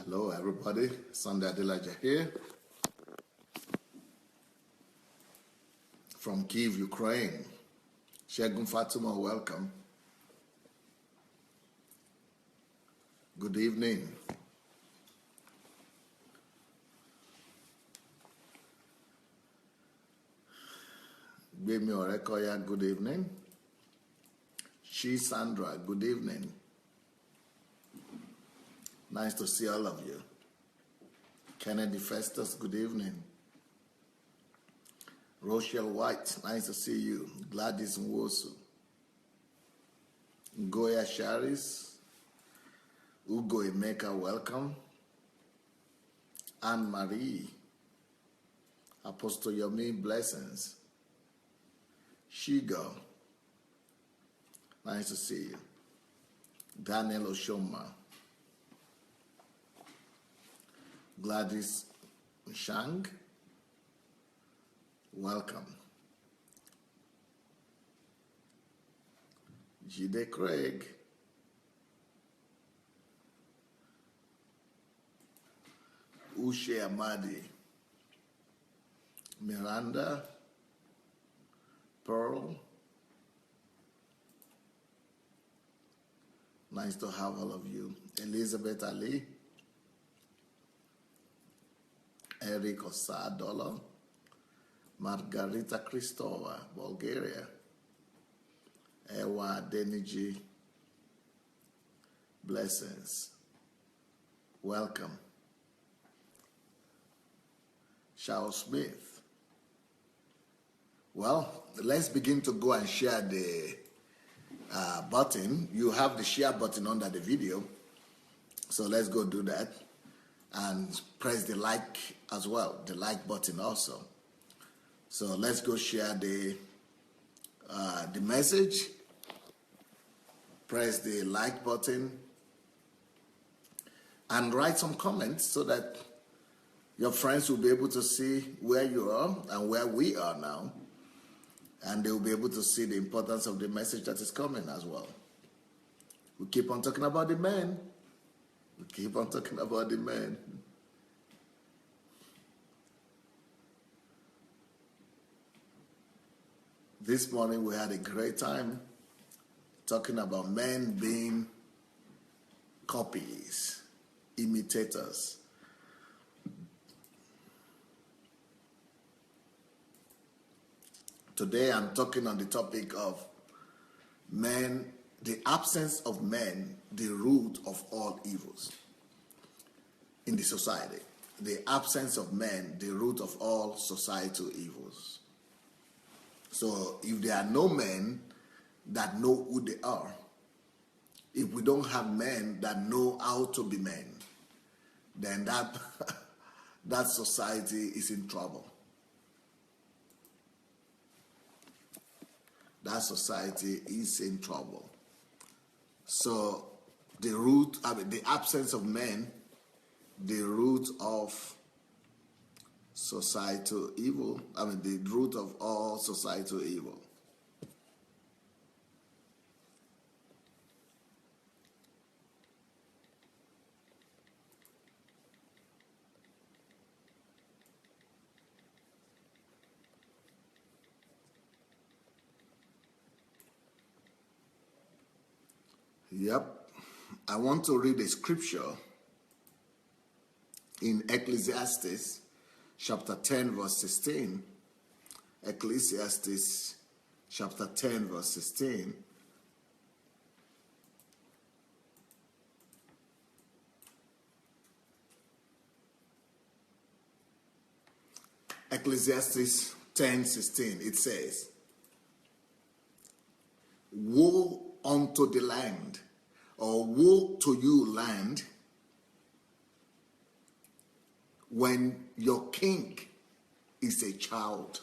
Hello everybody, Sandey Adelaja here from Kyiv, Ukraine. Shegun Fatima, welcome. Good evening. Gbemi Orekoya, good evening. She Sandra, good evening. Nice to see all of you. Kennedy Festus, good evening. Rochelle White, nice to see you. Gladys Nwosu. Goya Sharis. Ugo Emeka, welcome. Anne Marie. Apostle Yomi, blessings. Shigo, nice to see you. Daniel Oshoma. Gladys Shang, welcome. Jide Craig. Ushe Amadi. Miranda. Pearl. Nice to have all of you. Elizabeth Ali. Eric Osadolo. Margarita Kristova, Bulgaria. Ewa Deniji. Blessings. Welcome. Charles Smith. Well, let's begin to go and share the button. You have the share button under the video. So let's go do that. And press the like as well, the like button also. So let's go share the message. Press the like button. And write some comments so that your friends will be able to see where you are and where we are now. And they will be able to see the importance of the message that is coming as well. We keep on talking about the men. We keep on talking about the men. This morning we had a great time talking about men being copies, imitators. Today I'm talking on the topic of men, the absence of men, the root of all evils in the society. The absence of men, the root of all societal evils. So if there are no men that know who they are, if we don't have men that know how to be men, then that society is in trouble. That society is in trouble. So the root, the absence of men, the root of societal evil, the root of all societal evil. Yep. I want to read a scripture in Ecclesiastes chapter 10 verse 16. Ecclesiastes chapter 10 verse 16. Ecclesiastes 10:16, it says, "Woe unto the land, or woe to you, land, when your king is a child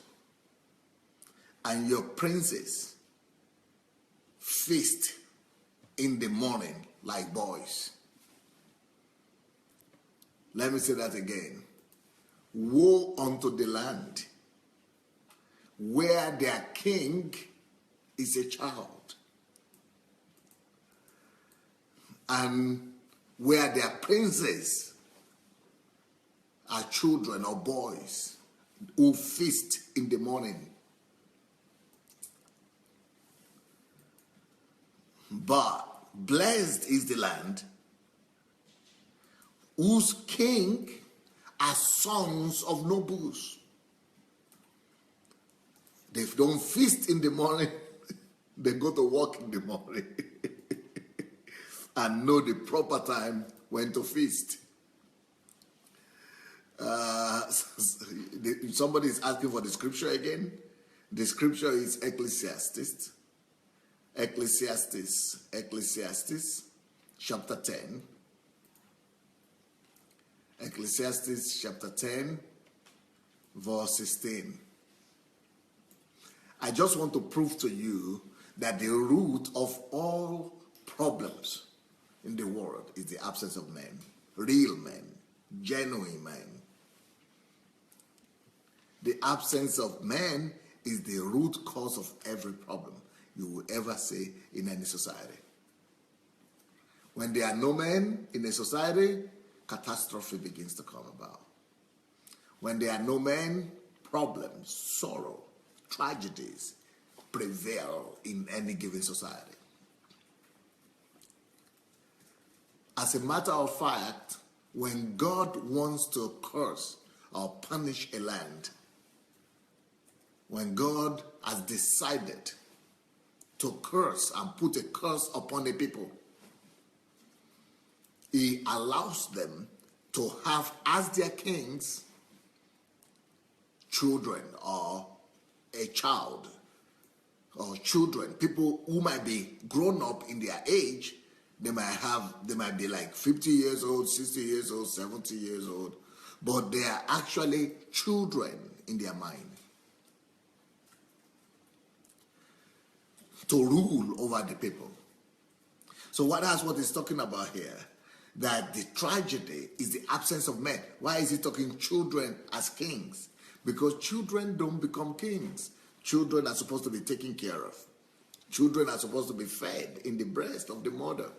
and your princes feast in the morning like boys." Let me say that again. Woe unto the land where their king is a child and where their princes are children or boys who feast in the morning. But blessed is the land whose king are sons of nobles. They don't feast in the morning, they go to work in the morning and know the proper time when to feast. Somebody is asking for the scripture again. The scripture is Ecclesiastes chapter 10. Ecclesiastes chapter 10, verse 16. I just want to prove to you that the root of all problems in the world is the absence of men, real men, genuine men. The absence of men is the root cause of every problem you will ever see in any society. When there are no men in a society, catastrophe begins to come about. When there are no men, problems, sorrow, tragedies prevail in any given society. As a matter of fact, when God wants to curse or punish a land, when God has decided to curse and put a curse upon a people, he allows them to have as their kings children or a child or children, people who might be grown up in their age. They might be like 50 years old, 60 years old, 70 years old, but they are actually children in their mind. To rule over the people. So that's what he's talking about here. That the tragedy is the absence of men. Why is he talking children as kings? Because children don't become kings. Children are supposed to be taken care of. Children are supposed to be fed in the breast of the mother.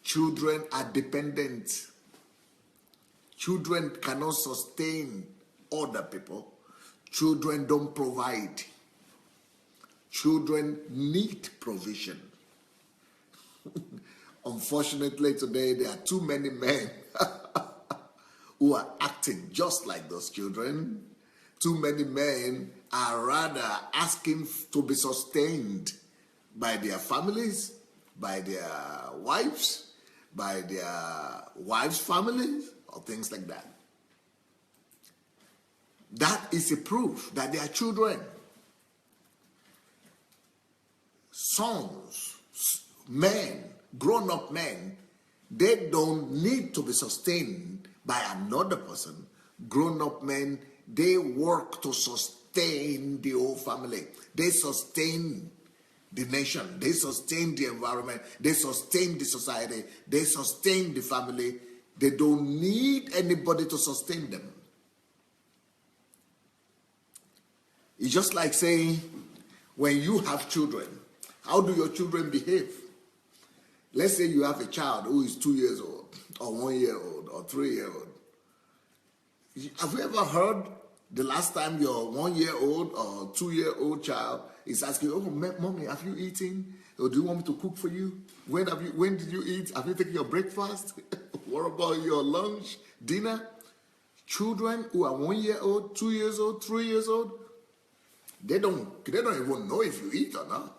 Children are dependent. Children cannot sustain other people. Children don't provide. Children need provision. Unfortunately, today there are too many men who are acting just like those children. Too many men are rather asking to be sustained by their families, by their wives, by their wives' families, or things like that. That is a proof that they are children. Sons, men, grown-up men, they don't need to be sustained by another person. Grown-up men, they work to sustain the whole family. They sustain the nation. They sustain the environment. They sustain the society. They sustain the family. They don't need anybody to sustain them. It's just like saying, when you have children, how do your children behave? Let's say you have a child who is 2 years old, or 1 year old, or 3 year old. Have you ever heard the last time your 1 year old or 2 year old child is asking, "Oh, mommy, have you eaten? Or do you want me to cook for you? When did you eat? Have you taken your breakfast? What about your lunch, dinner?" Children who are 1 year old, 2 years old, 3 years old, they don't even know if you eat or not.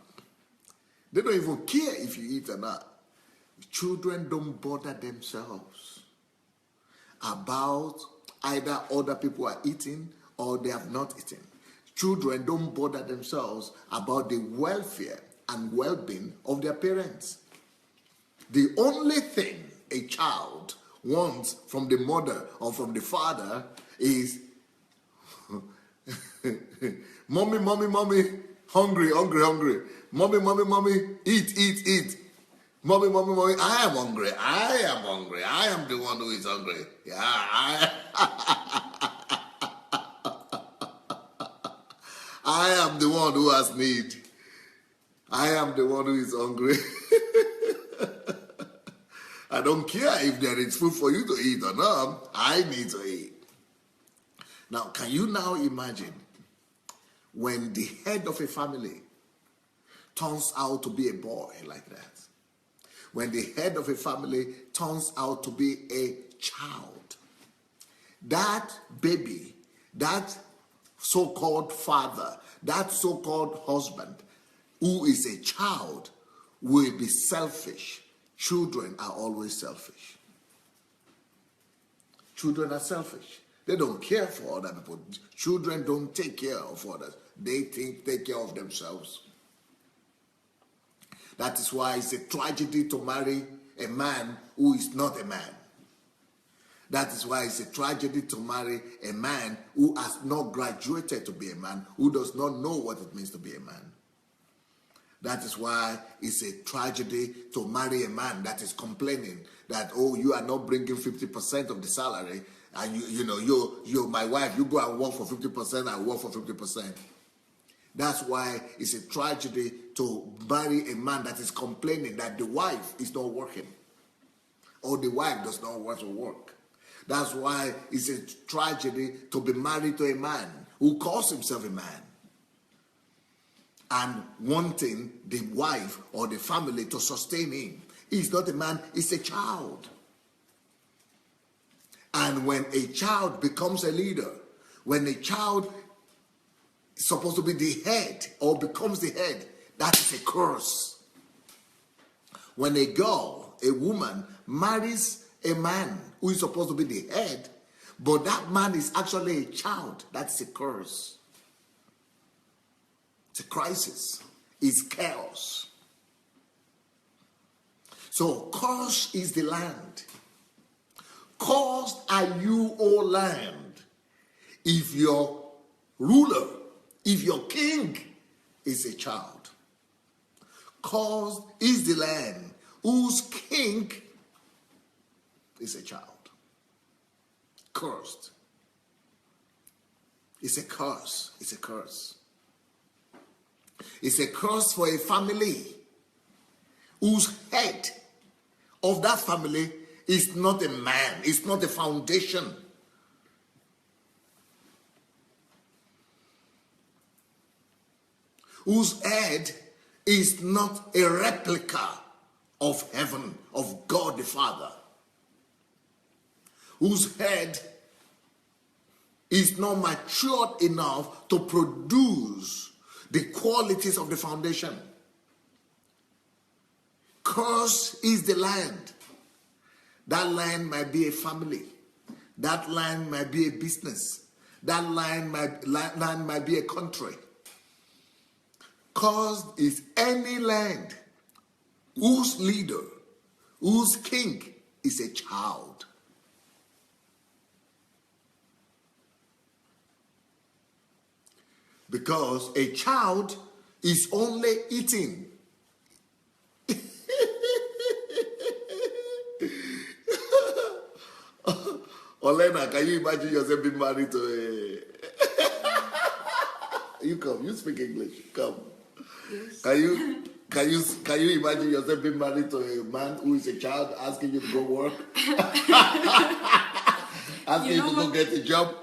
They don't even care if you eat or not. Children don't bother themselves about either other people are eating or they have not eaten. Children don't bother themselves about the welfare and well-being of their parents. The only thing a child wants from the mother or from the father is mommy, hungry. Mommy, eat. Mommy, I am hungry. I am the one who is hungry. Yeah, I am the one who has need. I am the one who is hungry. I don't care if there is food for you to eat or not. I need to eat. Now, can you now imagine when the head of a family turns out to be a boy like that? When the head of a family turns out to be a child, that baby, that so-called father, that so-called husband, who is a child, will be selfish. Children are always selfish. Children are selfish. They don't care for other people. Children don't take care of others. They take care of themselves. That is why it's a tragedy to marry a man who is not a man. That is why it's a tragedy to marry a man who has not graduated to be a man, who does not know what it means to be a man. That is why it's a tragedy to marry a man that is complaining that, oh, you are not bringing 50% of the salary, and you my wife, you go and work for 50%, I work for 50%. That's why it's a tragedy to marry a man that is complaining that the wife is not working, or the wife does not want to work. That's why it's a tragedy to be married to a man who calls himself a man and wanting the wife or the family to sustain him. He's not a man, he's a child. And when a child becomes a leader, when a child is supposed to be the head or becomes the head, that is a curse. When a girl, a woman, marries a man who is supposed to be the head, but that man is actually a child, that's a curse. It's a crisis. It's chaos. So, cursed is the land. Cursed are you, O land, if your ruler, if your king is a child. Cursed is the land whose king is a child. Cursed. It's a curse. It's a curse. It's a curse for a family whose head of that family is not a man. It's not a foundation. Whose head is not a replica of heaven, of God the Father. Whose head is not matured enough to produce the qualities of the foundation. Cursed is the land. That land might be a family. That land might be a business. That land might be a country. Cursed is any land whose leader, whose king is a child. Because a child is only eating. Olena, can you imagine yourself being married to a... You come, you speak English, come. Yes. Can you imagine yourself being married to a man who is a child asking you to go work? Asking you to go get a job?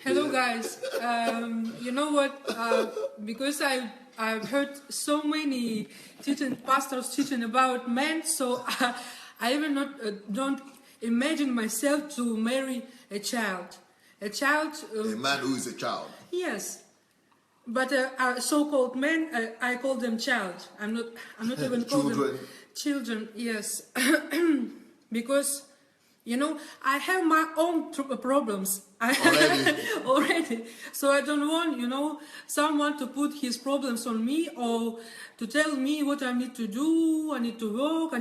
Hello guys, you know what, because I've heard so many pastors teaching about men, so I even don't imagine myself to marry a child. A man who is a child. Yes, but so-called men, I call them child. I'm not even calling them children. Yes, because I have my own problems already. So I don't want, someone to put his problems on me or to tell me what I need to do. I need to work.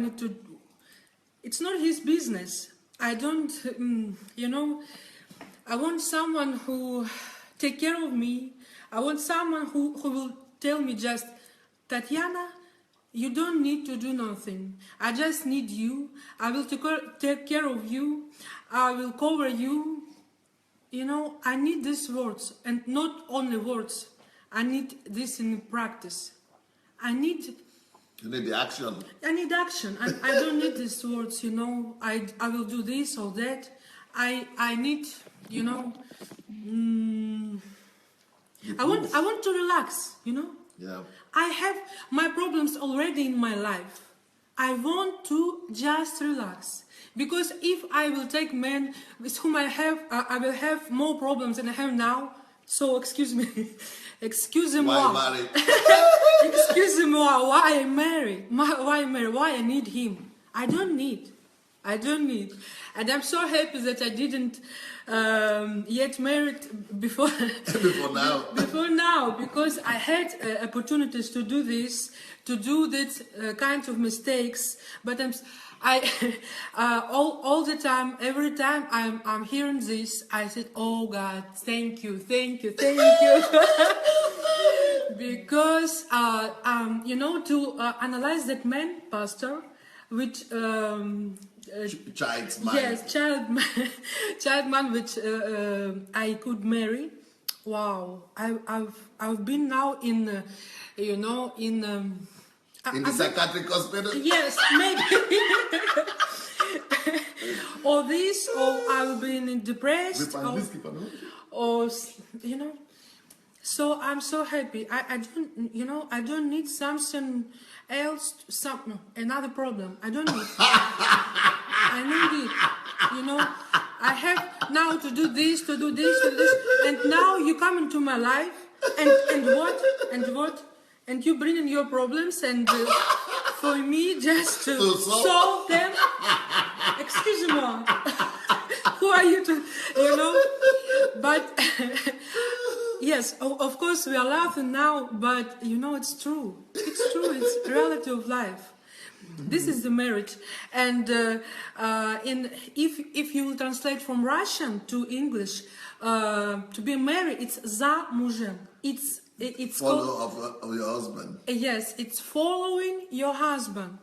It's not his business. I don't, I want someone who take care of me. I want someone who will tell me just, Tatiana, you don't need to do nothing. I just need you. I will take care of you. I will cover you. I need these words, and not only words. I need this in practice. I need You need the action. I need action. I don't need these words, you know. I will do this or that. I need, you know. I want to relax, you know. Yeah. I have my problems already in my life. I want to just relax. Because if I will take men with whom I will have more problems than I have now. So excuse me. Excusez-moi. Why marry? Excusez-moi. Why I marry? Why marry? Why I need him? I don't need. And I'm so happy that I didn't yet married before before now, because I had opportunities to do this, to do that kinds of mistakes. But all the time, every time I'm hearing this, I said, "Oh God, thank you." Because you know, to analyze that man, Pastor, which child's mind. yes, child man, which I could marry. Wow, I've been now in you know, in the psychiatric hospital. Yes, maybe. Or this, or I've been depressed, or you know. So I'm so happy. I don't, you know, I don't need something else, another problem. I don't need. I need it. You know, I have now to do this, and now you come into my life, and what, and you bring in your problems, and for me just to solve them. Excuse me, who are you to, you know? But yes, of course we are laughing now, but you know, it's true. It's true. It's the reality of life. This is the marriage, and if you will translate from Russian to English, to be married, it's za mужем. It's follow of your husband. Yes, it's following your husband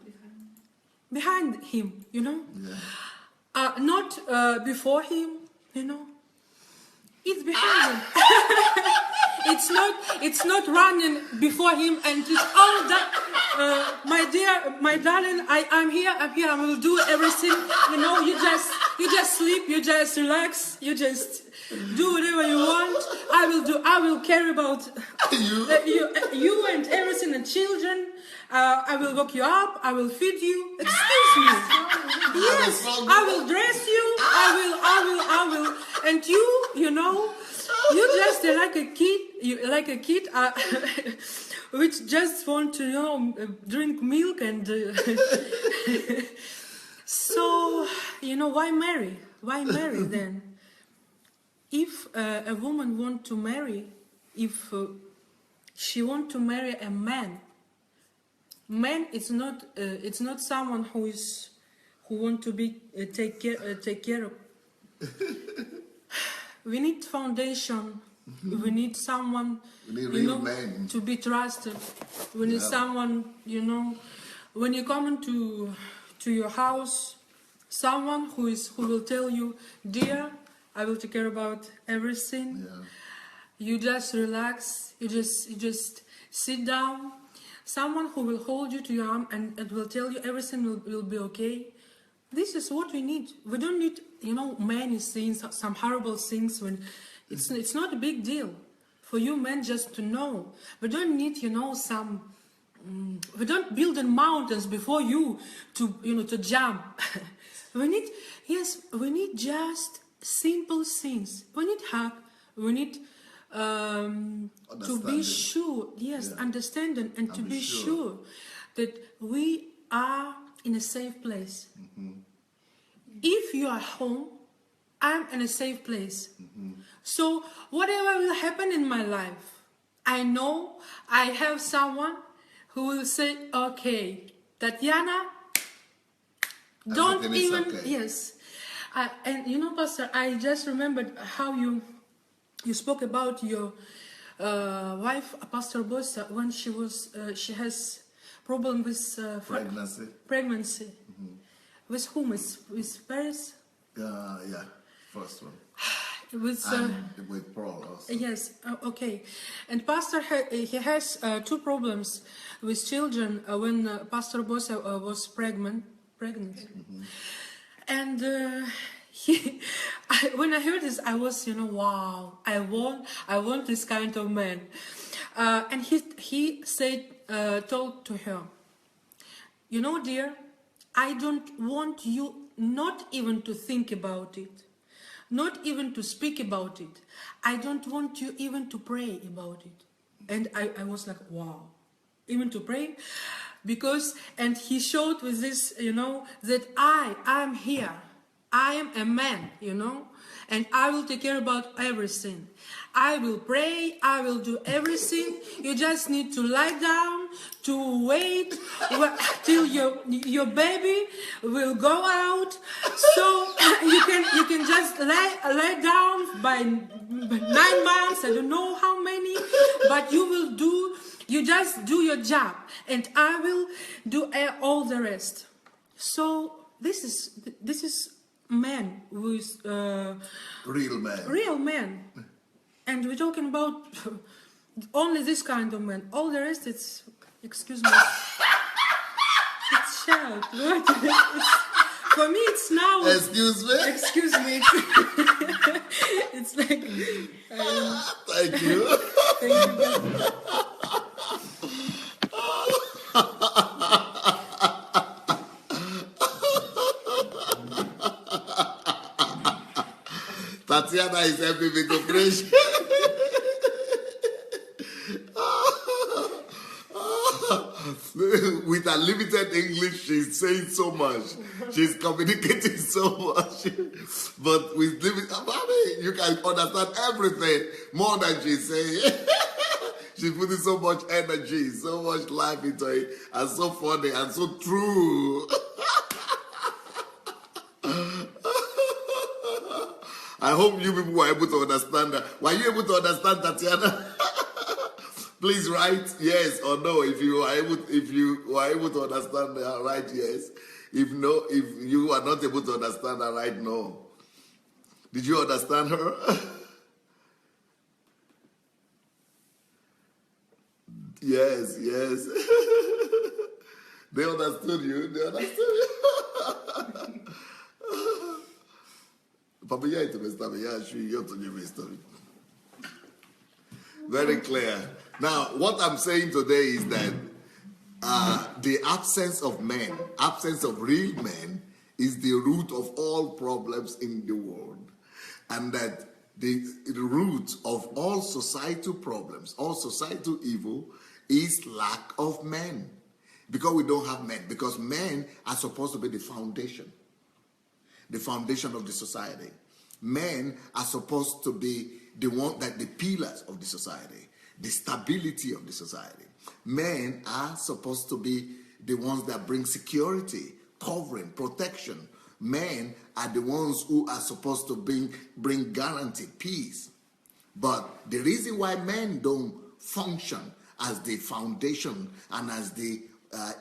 behind him. You know, yeah. Not before him. You know, it's behind him. It's not running before him and it's all that. My dear, my darling, I'm here. I will do everything. You know, you just sleep. You just relax. You just do whatever you want. I will care about you and everything, and children. I will wake you up. I will feed you. Excuse me. Yes, I will dress you. I will. And you know, you just like a kid, which just want to, you know, drink milk and. So, you know, why marry? Why marry then? If a woman want to marry, if she want to marry a man it's not someone who want to be take care of. We need foundation. We need someone, you know, to be trusted. We need someone, you know, when you come into your house, someone who will tell you, dear, I will take care about everything. Yeah. You just relax. You just sit down. Someone who will hold you to your arm and will tell you everything will be okay. This is what we need. We don't need, you know, many things, some horrible things. When it's not a big deal for you men just to know. We don't need, you know, we don't build in mountains before you to, you know, to jump. we need just simple things. We need hug. We need to be sure, understanding, and to be sure that we are in a safe place. If you are home, I'm in a safe place. So whatever will happen in my life, I know I have someone who will say, okay, Tatiana, don't even, yes. And you know, Pastor, I just remembered how you spoke about your wife, Pastor Bossa, when she has problem with pregnancy. With whom? With Paris? Yeah, first one. with Paul also. Yes, okay. And Pastor, he has two problems with children when Pastor Bosa was pregnant. Mm-hmm. And when I heard this, I was, wow, I want this kind of man. And he said, told to her, dear, I don't want you not even to think about it, not even to speak about it. I don't want you even to pray about it. And I was like, wow, even to pray? Because, and he showed with this, that I am here. I am a man, and I will take care about everything. I will pray, I will do everything. You just need to lie down, to wait till your baby will go out. So you can just lay down by 9 months, I don't know how many, but you just do your job, and I will do all the rest. So this is man who is real man, and we're talking about only this kind of man. All the rest, it's, excuse me, it's child. What? For me, it's now. Excuse me. Excuse me. It's like. Thank you. Thank you. Tatiana is helping me to preach. With her limited English, she's saying so much. She's communicating so much. But with limited, you can understand everything more than she's saying. She's putting so much energy, so much life into it, and so funny and so true. I hope you people were able to understand that. Were you able to understand, Tatiana? Please write yes or no if you are able to understand that. Write yes. If no, if you are not able to understand that, write no. Did you understand her? Yes. They understood you. They understood you. Very clear. Now, what I'm saying today is that the absence of men, absence of real men, is the root of all problems in the world. And that the root of all societal problems, all societal evil, is lack of men. Because we don't have men. Because men are supposed to be the foundation of the society. Men are supposed to be the pillars of the society, the stability of the society. Men are supposed to be the ones that bring security, covering, protection. Men are the ones who are supposed to bring guarantee, peace. But the reason why men don't function as the foundation and as the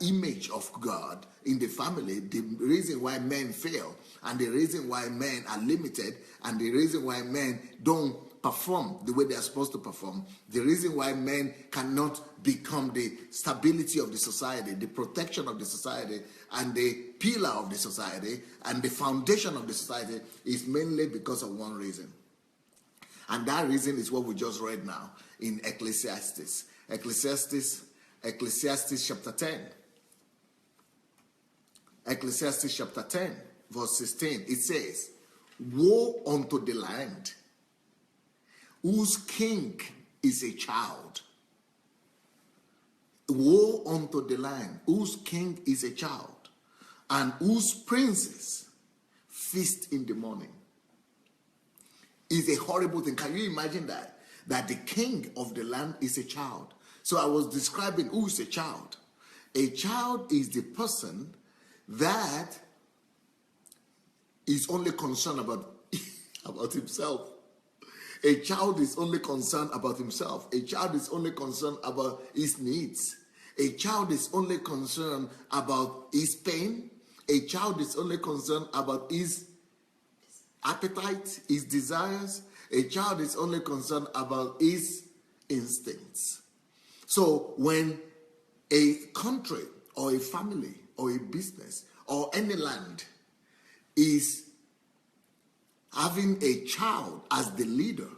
image of God in the family, the reason why men fail, and the reason why men are limited, and the reason why men don't perform the way they are supposed to perform, the reason why men cannot become the stability of the society, the protection of the society, and the pillar of the society, and the foundation of the society, is mainly because of one reason. And that reason is what we just read now in Ecclesiastes. Ecclesiastes chapter 10. Ecclesiastes chapter 10, verse 16. It says, "Woe unto the land whose king is a child." Woe unto the land whose king is a child, and whose princes feast in the morning. It's a horrible thing. Can you imagine that? That the king of the land is a child. So I was describing who is a child. A child is the person that is only concerned about himself. A child is only concerned about himself. A child is only concerned about his needs. A child is only concerned about his pain. A child is only concerned about his appetite, his desires. A child is only concerned about his instincts. So when a country or a family or a business or any land is having a child as the leader,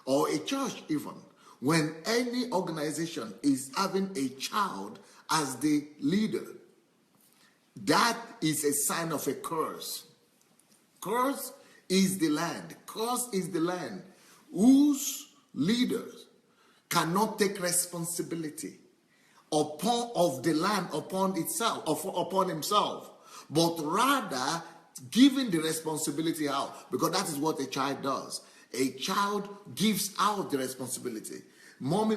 or a church even, when any organization is having a child as the leader, that is a sign of a curse. Curse is the land. Curse is the land whose leaders cannot take responsibility of the land upon itself, upon himself, but rather giving the responsibility out, because that is what a child does. A child gives out the responsibility. Mommy,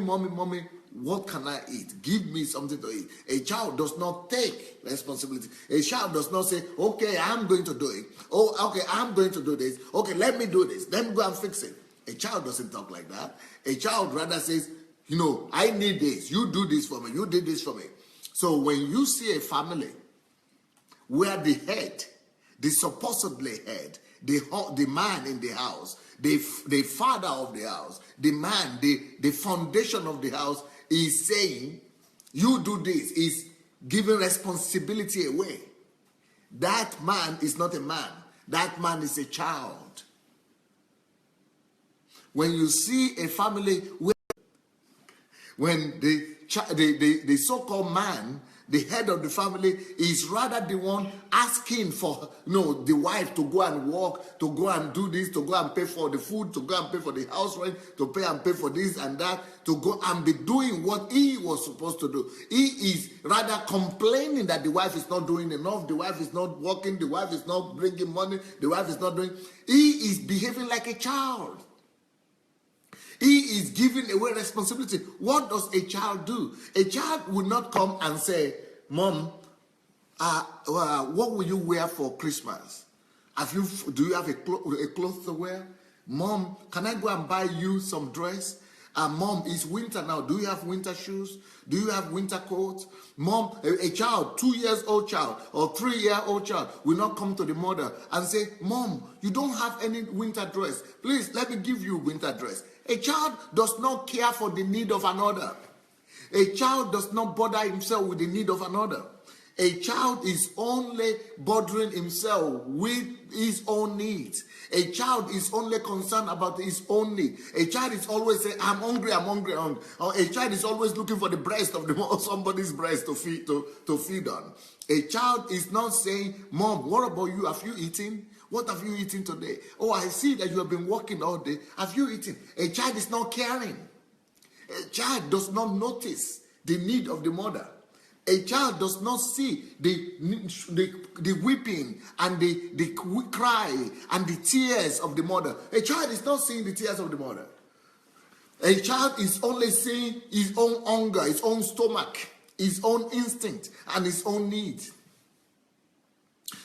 what can I eat? Give me something to eat. A child does not take responsibility. A child does not say, okay, I'm going to do it. Oh, okay, I'm going to do this. Okay, let me do this. Let me go and fix it. A child doesn't talk like that. A child rather says, I need this. You do this for me. You did this for me. So when you see a family where the head, the supposedly head, the man in the house, the father of the house, the man, the foundation of the house is saying, you do this, is giving responsibility away. That man is not a man. That man is a child. When you see a family when the so-called man, the head of the family, is rather the one asking for the wife to go and work, to go and do this, to go and pay for the food, to go and pay for the house rent, to pay and pay for this and that, to go and be doing what he was supposed to do. He is rather complaining that the wife is not doing enough, the wife is not working, the wife is not bringing money, the wife is not doing. He is behaving like a child. He is giving away responsibility. What does a child do? A child would not come and say, Mom, what will you wear for Christmas? Do you have a cloth to wear? Mom, can I go and buy you some dress? Mom, it's winter now. Do you have winter shoes? Do you have winter coats? Mom, a child, 2-year-old child or 3-year-old child will not come to the mother and say, Mom, you don't have any winter dress. Please, let me give you winter dress. A child does not care for the need of another. A child does not bother himself with the need of another. A child is only bothering himself with his own needs. A child is only concerned about his own need. A child is always saying, I'm hungry. Or a child is always looking for the breast of somebody's breast to feed on. A child is not saying, Mom, what about you? Have you eaten? What have you eaten today? Oh, I see that you have been working all day. Have you eaten? A child is not caring. A child does not notice the need of the mother. A child does not see the weeping and the cry and the tears of the mother. A child is not seeing the tears of the mother. A child is only seeing his own hunger, his own stomach, his own instinct, and his own needs.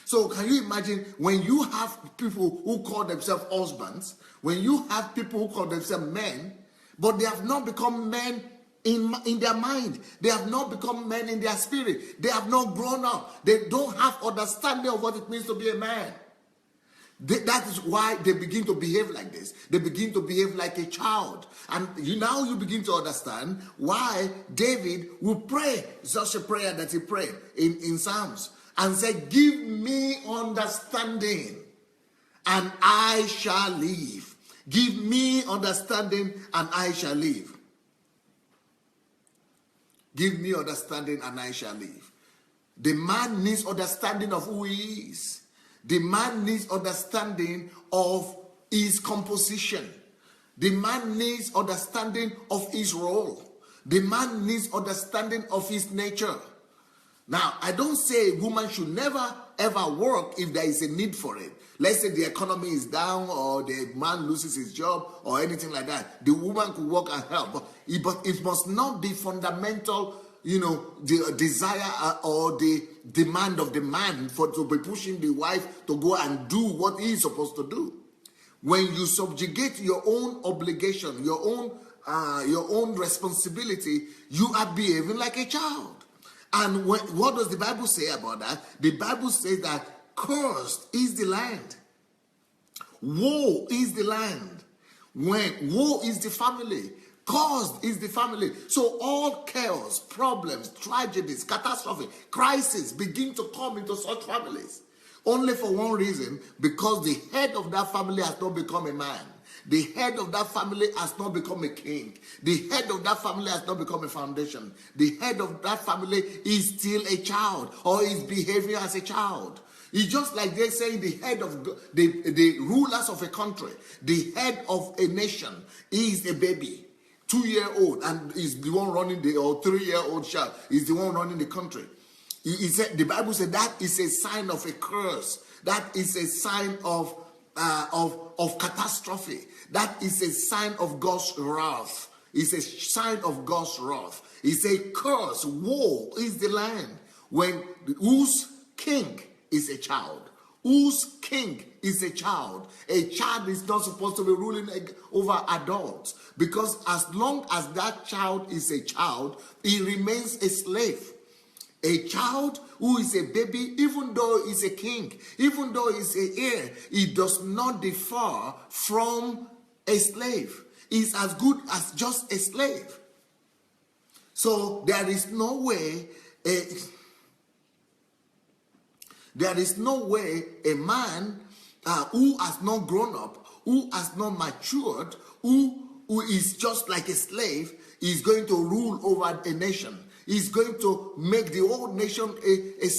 So can you imagine when you have people who call themselves husbands, when you have people who call themselves men, but they have not become men in their mind. They have not become men in their spirit. They have not grown up. They don't have understanding of what it means to be a man. That is why they begin to behave like this. They begin to behave like a child. And you begin to understand why David will pray such a prayer that he prayed in Psalms and said, give me understanding and I shall live. Give me understanding and I shall live. Give me understanding and I shall live. The man needs understanding of who he is. The man needs understanding of his composition. The man needs understanding of his role. The man needs understanding of his nature. Now, I don't say a woman should never ever work if there is a need for it. Let's say the economy is down or the man loses his job or anything like that. The woman could work and help. But it must not be fundamental, the desire or the demand of the man to be pushing the wife to go and do what he is supposed to do. When you subjugate your own obligation, your own responsibility, you are behaving like a child. And what does the Bible say about that? The Bible says that cursed is the land Woe is the land. When woe is the family. Caused is the family. So all chaos, problems, tragedies, catastrophe, crisis begin to come into such families. Only for one reason, because the head of that family has not become a man. The head of that family has not become a king. The head of that family has not become a foundation. The head of that family is still a child, or is behaving as a child. It's just like they're saying the head of the rulers of a country, the head of a nation is a baby, 2-year-old, and is the one running or 3-year-old child is the one running the country. He said, the Bible said that is a sign of a curse. That is a sign of catastrophe. That is a sign of God's wrath. It's a sign of God's wrath. It's a curse. Woe is the land whose king is a child. Whose king is a child. A child is not supposed to be ruling over adults, because as long as that child is a child, he remains a slave. A child who is a baby, even though he's a king, even though he's an heir, he does not differ from a slave. He's as good as just a slave. So there is no way a man who has not grown up, who has not matured, who is just like a slave, is going to rule over a nation. He's going to make the whole nation a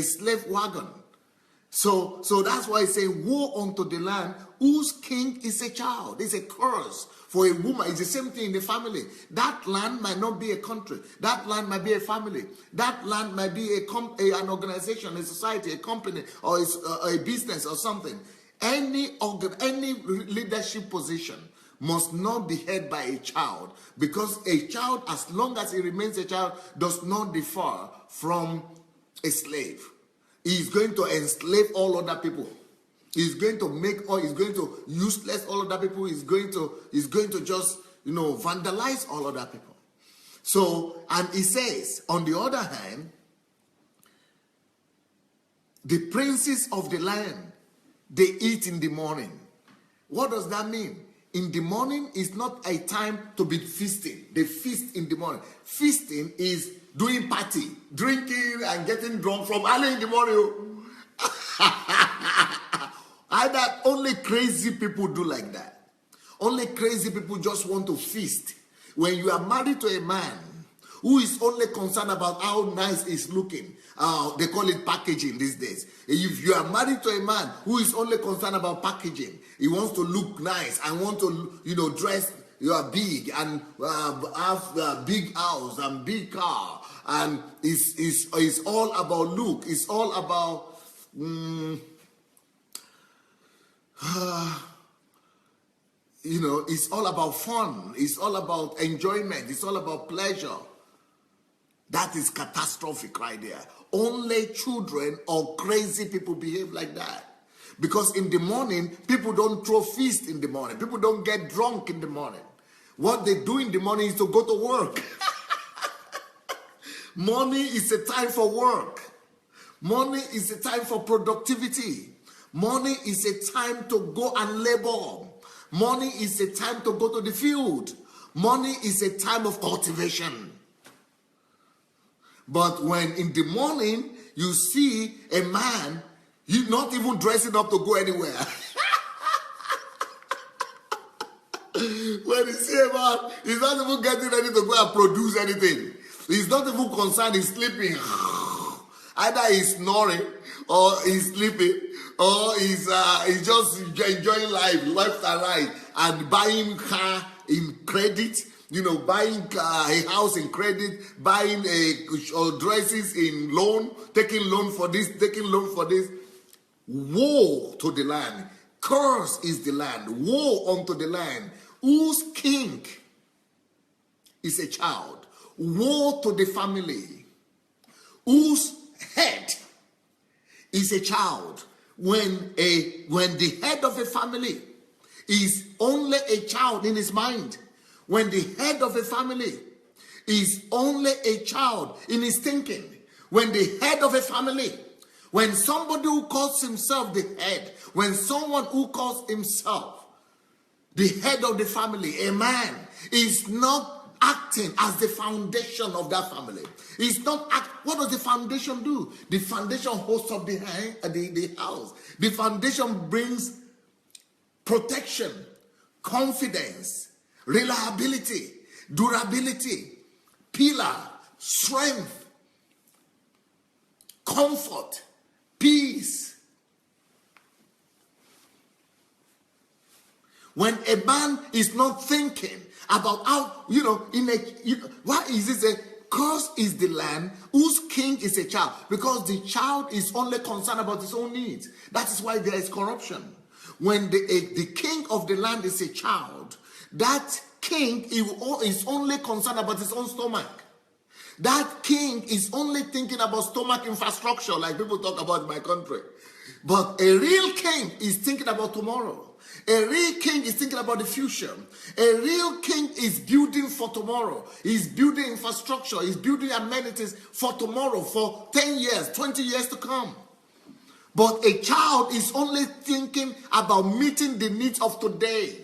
slave wagon. So that's why I say, woe unto the land whose king is a child. It's a curse for a woman. It's the same thing in the family. That land might not be a country. That land might be a family. That land might be an organization, a society, a company, or a business or something. Any leadership position must not be held by a child, because a child, as long as he remains a child, does not differ from a slave. He is going to enslave all other people. He's going to useless all other people. He's going to just, vandalize all other people. So, and he says, on the other hand, the princes of the land, they eat in the morning. What does that mean? In the morning is not a time to be feasting. They feast in the morning. Feasting is doing party, drinking and getting drunk from early in the morning. Either only crazy people do like that. Only crazy people just want to feast. When you are married to a man who is only concerned about how nice he's looking, they call it packaging these days. If you are married to a man who is only concerned about packaging, he wants to look nice and want to, dress, you are big and have a big house and big car, and it's all about look. It's all about it's all about fun. It's all about enjoyment. It's all about pleasure. That is catastrophic right there. Only children or crazy people behave like that. Because in the morning, people don't throw feast in the morning. People don't get drunk in the morning. What they do in the morning is to go to work. Morning is a time for work. Morning is a time for productivity. Morning is a time to go and labor. Morning is a time to go to the field. Morning is a time of cultivation. But when in the morning you see a man, he's not even dressing up to go anywhere. When you see a man, he's not even getting ready to go and produce anything. He's not even concerned, he's sleeping. Either he's snoring, or he's sleeping, or he's just enjoying life, left and right, and buying car in credit. Buying a house in credit, buying dresses in loan, taking loan for this, taking loan for this. Woe to the land. Curse is the land. Woe unto the land whose king is a child. Woe to the family whose head is a child. When the head of a family is only a child in his mind, when the head of a family is only a child in his thinking, when the head of a family When somebody who calls himself the head, when someone who calls himself the head of the family, a man, is not acting as the foundation of that family. He's not what does the foundation do? The foundation holds up the house. The foundation brings protection, confidence, reliability, durability, pillar, strength, comfort, peace. When a man is not thinking about how, why is this a curse is the land whose king is a child? Because the child is only concerned about his own needs. That is why there is corruption. When the king of the land is a child, that king is only concerned about his own stomach. That king is only thinking about stomach infrastructure, like people talk about in my country. But a real king is thinking about tomorrow. A real king is thinking about the future. A real king is building for tomorrow. He's building infrastructure. He's building amenities for tomorrow, for 10 years, 20 years to come. But a child is only thinking about meeting the needs of today.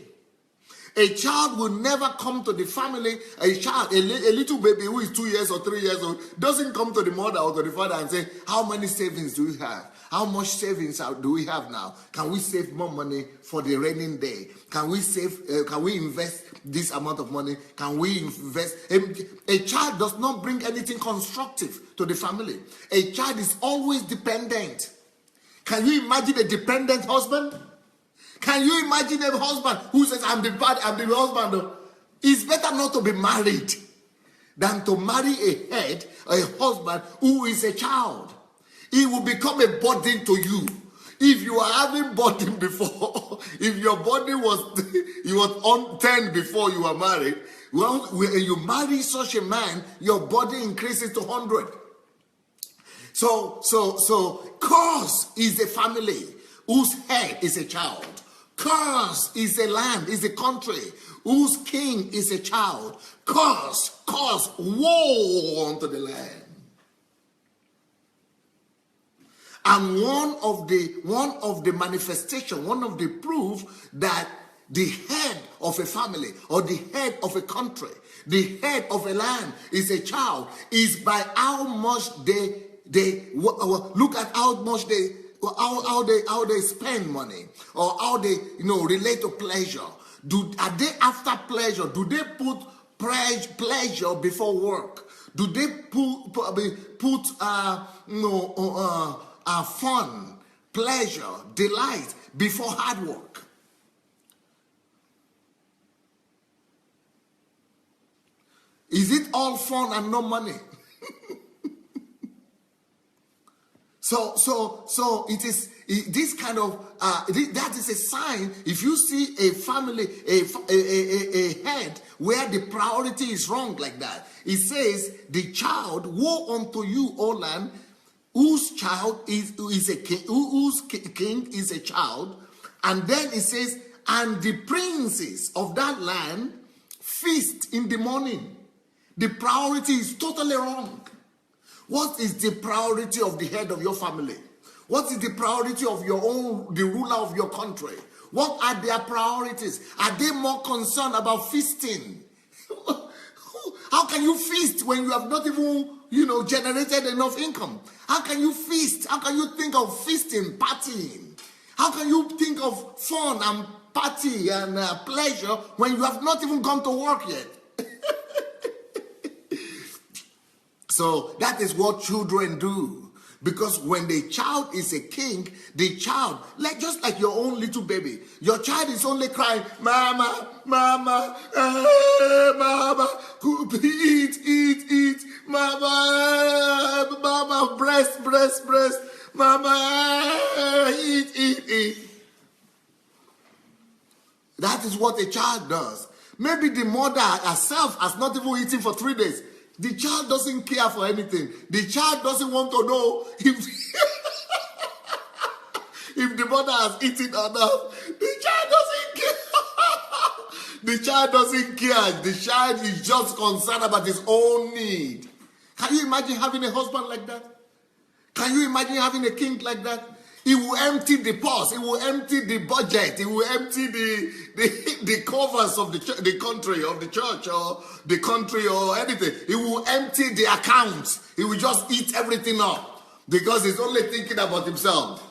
A child will never come to the family. A little baby who is 2 years or 3 years old doesn't come to the mother or to the father and say, how many savings do you have? How much savings do we have now? Can we save more money for the raining day? Can we invest this amount of money? Can we invest? A child does not bring anything constructive to the family. A child is always dependent. Can you imagine a dependent husband? Can you imagine a husband who says, I'm the husband? It's better not to be married than to marry a husband who is a child. It will become a burden to you. If you are having burden before, if your body was 10 before you were married, well, when you marry such a man, your body increases to 100. So, curse is a family whose head is a child. Curse is a land, is a country whose king is a child. Curse, woe unto the land. And one of the manifestation, one of the proof that the head of a family or the head of a country, the head of a land is a child is by how much they look at how much how they spend money or how they relate to pleasure. Are they after pleasure? Do they put pleasure before work? Do they put fun, pleasure, delight before hard work? Is it all fun and no money? So it is this kind of that is a sign. If you see a family, a head where the priority is wrong like that, it says the child, woe unto you, O land, whose child is a king, whose king is a child, and then it says, and the princes of that land feast in the morning. The priority is totally wrong. What is the priority of the head of your family? What is the priority of the ruler of your country? What are their priorities? Are they more concerned about feasting? How can you feast when you have not even, generated enough income? How can you feast? How can you think of feasting, partying? How can you think of fun and party and pleasure when you have not even gone to work yet? So that is what children do. Because when the child is a king, the child, just like your own little baby, your child is only crying, mama, mama, mama, eat, mama, mama, breast, mama, eat. That is what a child does. Maybe the mother herself has not even eaten for 3 days. The child doesn't care for anything. The child doesn't want to know if the mother has eaten or not. The child doesn't care. The child doesn't care. The child is just concerned about his own need. Can you imagine having a husband like that? Can you imagine having a king like that? He will empty the purse. He will empty the budget. He will empty the covers of the country, of the church, or the country, or anything. He will empty the accounts. He will just eat everything up because he's only thinking about himself.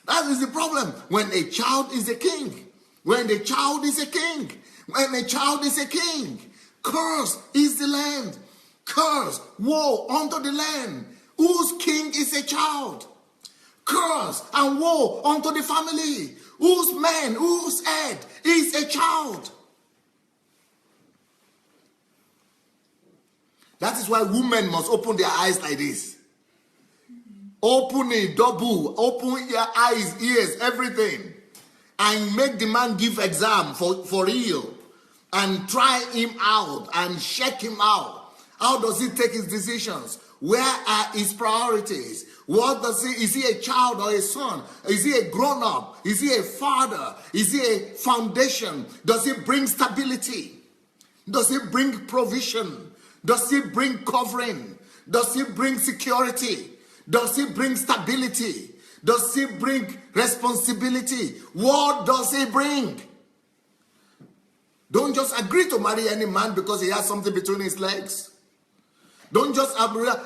That is the problem when a child is a king. When the child is a king. When a child is a king. Curse is the land. Curse, woe unto the land whose king is a child. Curse and woe unto the family whose man, whose head is a child. That is why women must open their eyes like this. Open it, double, open your eyes, ears, everything. And make the man give exam for real. And try him out and check him out. How does he take his decisions? Where are his priorities? What does he, is he a child or a son? Is he a grown-up? Is he a father? Is he a foundation? Does he bring stability? Does he bring provision? Does he bring covering? Does he bring security? Does he bring stability? Does he bring responsibility? What does he bring? Don't just agree to marry any man because he has something between his legs. Don't just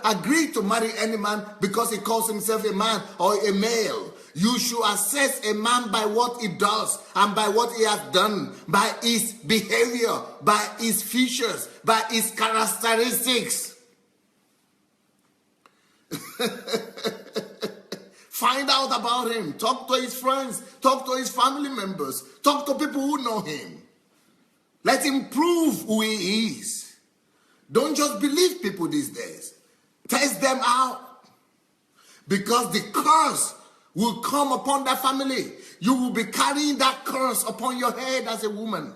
agree to marry any man because he calls himself a man or a male. You should assess a man by what he does and by what he has done, by his behavior, by his features, by his characteristics. Find out about him. Talk to his friends. Talk to his family members. Talk to people who know him. Let him prove who he is. Don't just believe people these days. Test them out. Because the curse will come upon that family. You will be carrying that curse upon your head as a woman.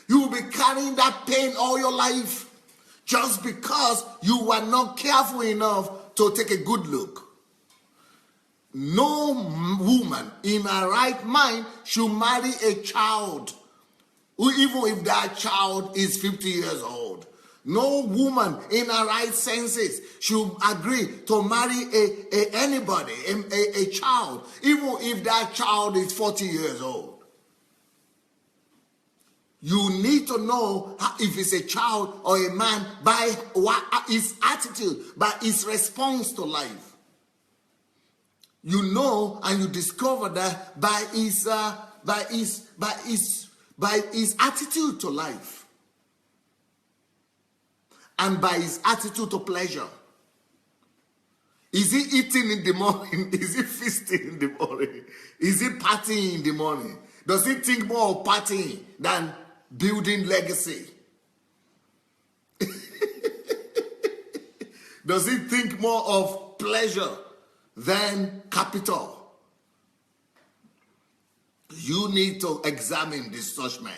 You will be carrying that pain all your life. Just because you were not careful enough to take a good look. No woman in her right mind should marry a child, even if that child is 50 years old. No woman in her right senses should agree to marry anybody, a child, even if that child is 40 years old. You need to know if it's a child or a man by his attitude, by his response to life. You know and you discover that by his attitude to life and by his attitude to pleasure. Is he eating in the morning? Is he feasting in the morning? Is he partying in the morning? Does he think more of partying than building legacy? Does he think more of pleasure than capital? You need to examine this such man.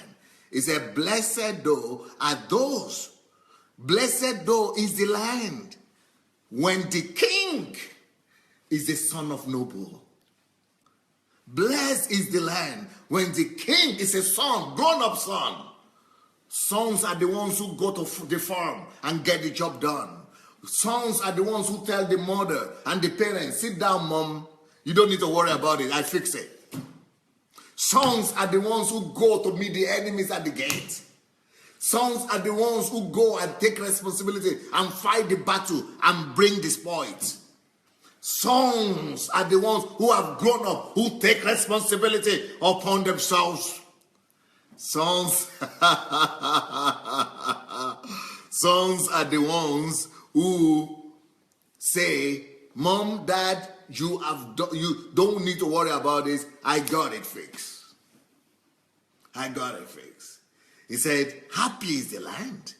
He said, blessed though are those. Blessed though is the land when the king is the son of noble. Blessed is the land when the king is a son, grown-up son. Sons are the ones who go to the farm and get the job done. Sons are the ones who tell the mother and the parents, sit down, mom. You don't need to worry about it. I fix it. Sons are the ones who go to meet the enemies at the gate. Sons are the ones who go and take responsibility and fight the battle and bring the spoils. Sons are the ones who have grown up, who take responsibility upon themselves. Sons, sons are the ones who say, Mom, Dad, you don't need to worry about this. I got it fixed. I got it fixed. He said, happy is the land.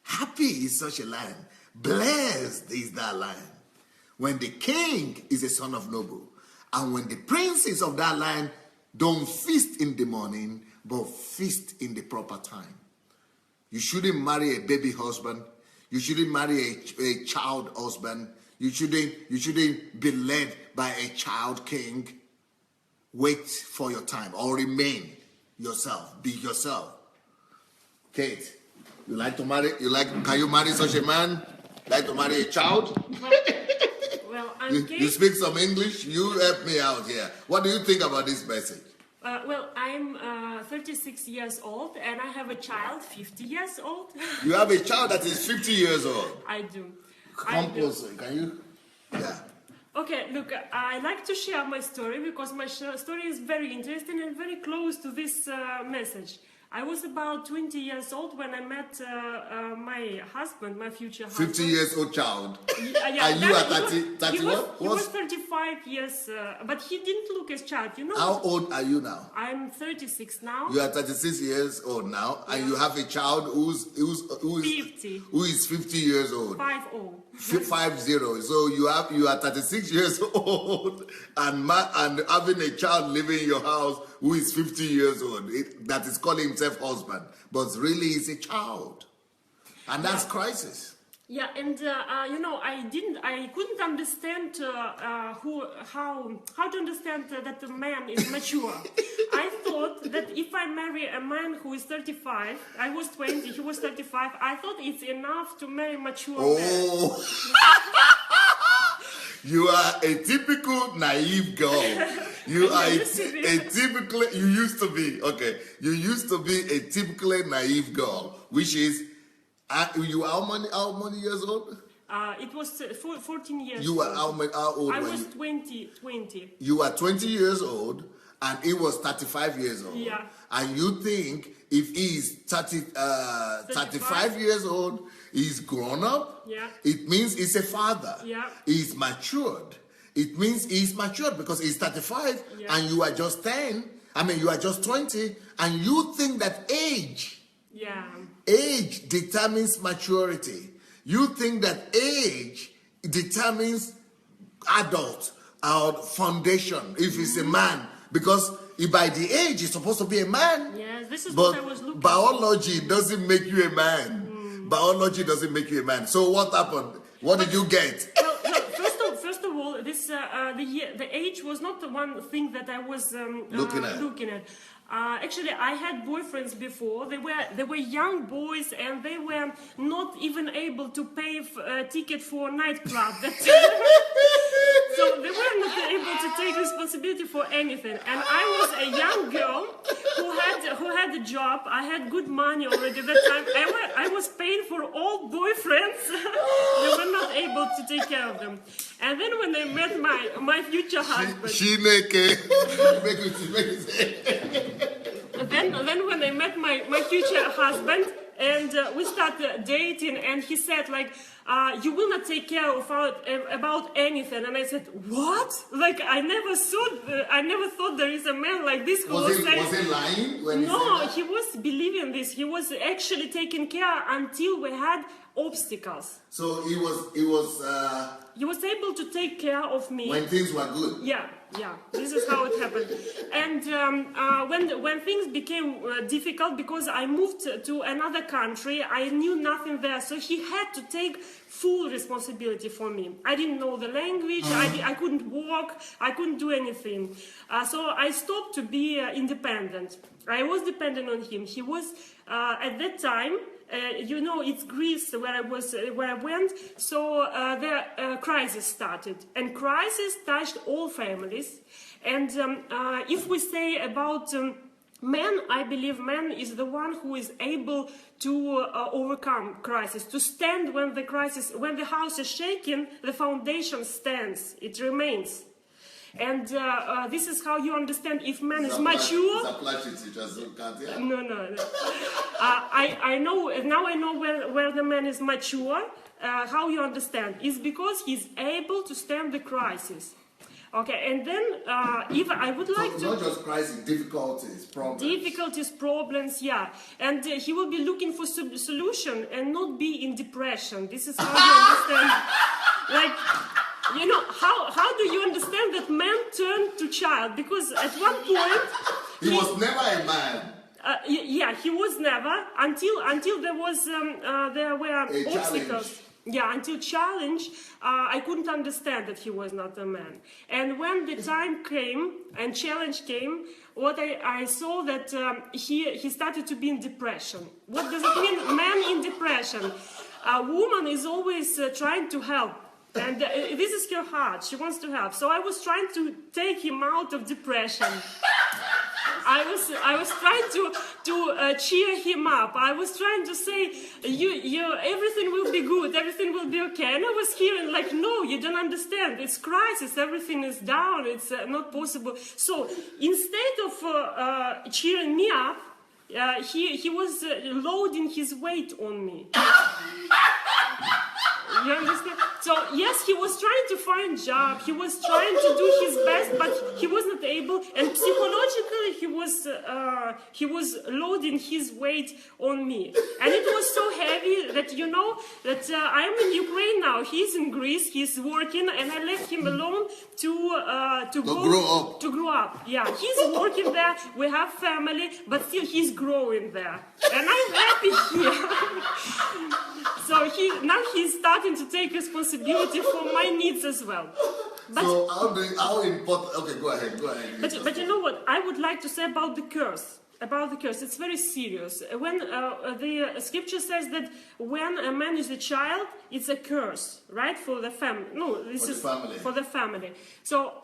Happy is such a land. Blessed is that land. When the king is a son of noble, and when the princes of that land don't feast in the morning, but feast in the proper time. You shouldn't marry a baby husband. You shouldn't marry a child husband. You shouldn't be led by a child king. Wait for your time or remain yourself. Be yourself. Kate, can you marry such a man? Like to marry a child? Well, I'm You speak some English? You help me out here. What do you think about this message? Well, I'm 36 years old and I have a child, 50 years old. You have a child that is 50 years old. I do. Come closer, can you? Yeah. Okay, look, I like to share my story because my story is very interesting and very close to this message. I was about 20 years old when I met my husband, my future husband. 50 years old child. Yeah, and you are 31? He was 35 years, but he didn't look as child, you know. How old are you now? I'm 36 now. You are 36 years old now, and you have a child who is 50 years old. 50. 50. So you are 36 years old and having a child living in your house who is 50 years old. That is calling himself husband, but really is a child, and that's crisis. Yeah, and you know, I couldn't understand how to understand that the man is mature. I thought that if I marry a man who is 35, I was 20, he was 35, I thought it's enough to marry mature man. You are a typical naive girl. You used to be a typically naive girl, which is, you are how many years old? It was 14 years You were old. how old I were was you? 20. You were 20 years old, and he was 35 years old. Yeah. And you think if he is 35 years old, he's grown up? Yeah. It means he's a father. Yeah. He's matured. It means he's matured because he's 35 and you are just 10. You are just 20, and you think that age determines maturity. You think that age determines adult or foundation if he's a man, because by the age he's supposed to be a man. Yes, this is but what I was looking biology doesn't make you a man. Biology doesn't make you a man. So what happened? What did you get? Well, first of all, this the age was not the one thing that I was looking at. Actually, I had boyfriends before. They were young boys, and they were not even able to pay a ticket for a nightclub. So they were not able to take responsibility for anything. And I was a young girl who had a job. I had good money already at that time. I was paying for all boyfriends. They were not able to take care of them. And then when I met my future husband, then when I met my future husband, and we started dating, and he said, like, you will not take care of about anything. And I said, what? Like, I never thought there is a man like this who was saying. Was he lying when he was believing this. He was actually taking care until we had obstacles. So he was able to take care of me when things were good. Yeah. This is how it happened. And when things became difficult, because I moved to another country, I knew nothing there, so he had to take full responsibility for me. I didn't know the language. I couldn't walk. I couldn't do anything. So I stopped to be independent. I was dependent on him. He was at that time. You know, it's Greece where I went, so the crisis started, and crisis touched all families. And if we say about men, I believe man is the one who is able to overcome crisis, to stand when the house is shaking, the foundation stands, it remains. And this is how you understand if man is mature. No. I know now. I know where the man is mature. How you understand is because he's able to stand the crisis. Okay, and then if I would like to... Not just crisis, difficulties, problems, yeah. And he will be looking for solution and not be in depression. This is how you understand. Like, you know, how do you understand that man turned to child? Because at one point... he was never a man. Yeah, he was never, until there were obstacles. Challenge. Yeah, until challenge, I couldn't understand that he was not a man. And when the time came and challenge came, what I saw that he started to be in depression. What does it mean, man in depression? A woman is always trying to help. And this is her heart. She wants to help. So I was trying to take him out of depression. I was trying to cheer him up. I was trying to say, everything will be good, everything will be okay. And I was hearing like, no, you don't understand. It's crisis. Everything is down. It's not possible. So instead of cheering me up, he was loading his weight on me. You understand? So yes, he was trying to find a job. He was trying to do his best, but he was not able. And psychologically, he was loading his weight on me, and it was so heavy that that I'm in Ukraine now. He's in Greece. He's working, and I left him alone to grow up. Yeah, he's working there. We have family, but still he's growing there, and I'm happy here. So now he's starting to take responsibility for my needs as well. But, so how important? Okay, go ahead. But you know what I would like to say about the curse? About the curse, it's very serious. When the scripture says that when a man is a child, it's a curse, right, for the family. No, this is for the family. So